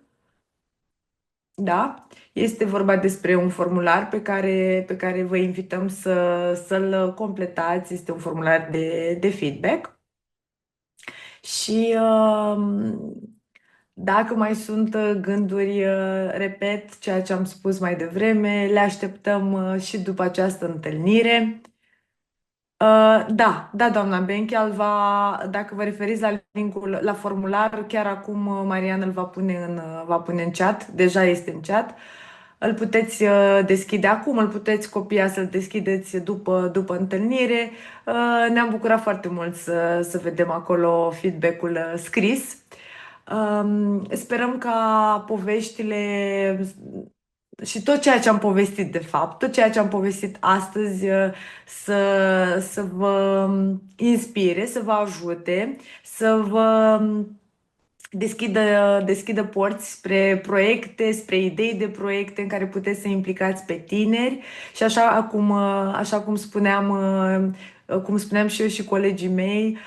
da? Este vorba despre un formular pe care vă invităm să-l completați. Este un formular de feedback. Și dacă mai sunt gânduri, repet ceea ce am spus mai devreme, le așteptăm și după această întâlnire. Da, doamna Benchial, dacă vă referiți la linkul, la formular, chiar acum Marian îl va pune în chat, deja este în chat. Îl puteți deschide acum, îl puteți copia să-l deschideți după întâlnire. Ne-am bucurat foarte mult să vedem acolo feedback-ul scris. Sperăm ca poveștile și tot ceea ce am povestit, de fapt, tot ceea ce am povestit astăzi să vă inspire, să vă ajute, să vă deschidă porți spre proiecte, spre idei de proiecte în care puteți să implicați pe tineri și așa cum spuneam și eu și colegii mei,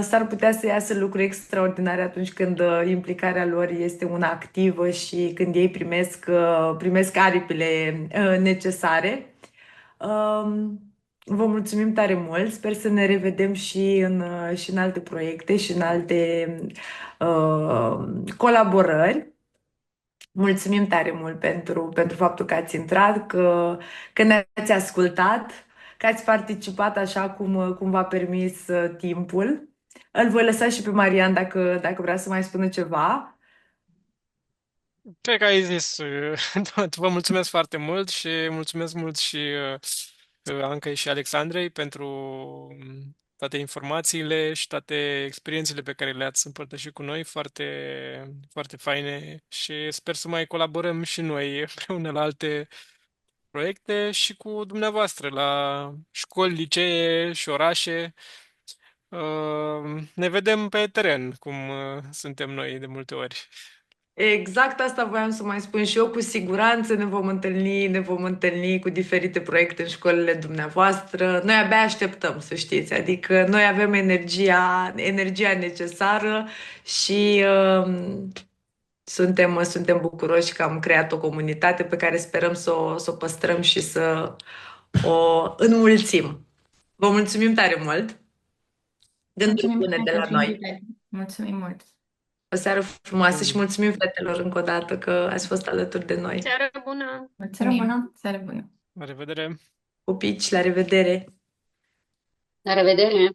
s-ar putea să iasă lucruri extraordinare atunci când implicarea lor este una activă și când ei primesc aripile necesare. Vă mulțumim tare mult. Sper să ne revedem și în alte proiecte și în alte colaborări. Mulțumim tare mult pentru faptul că ați intrat, că ne-ați ascultat, că ați participat așa cum v-a permis timpul. Îl voi lăsa și pe Marian dacă vrea să mai spună ceva. Cred că ai zis tot. Vă mulțumesc foarte mult și mulțumesc mult și Ancăi și Alexandrei pentru toate informațiile și toate experiențele pe care le-ați împărtășit cu noi, foarte, foarte faine și sper să mai colaborăm și noi împreună la alte proiecte și cu dumneavoastră la școli, licee și orașe. Ne vedem pe teren, cum suntem noi de multe ori. Exact asta voiam să mai spun și eu. Cu siguranță ne vom întâlni cu diferite proiecte în școlile dumneavoastră. Noi abia așteptăm, să știți. Adică noi avem energia necesară și suntem bucuroși că am creat o comunitate pe care sperăm să o păstrăm și să o înmulțim. Vă mulțumim tare mult! Gânduri Mulțumim bune de la pentru noi! invitație. Mulțumim mult! O seară frumoasă și mulțumim fetelor încă o dată că ați fost alături de noi. Seară bună! Mulțumim! bună! Seară bună! La revedere! Pupici, la revedere! La revedere!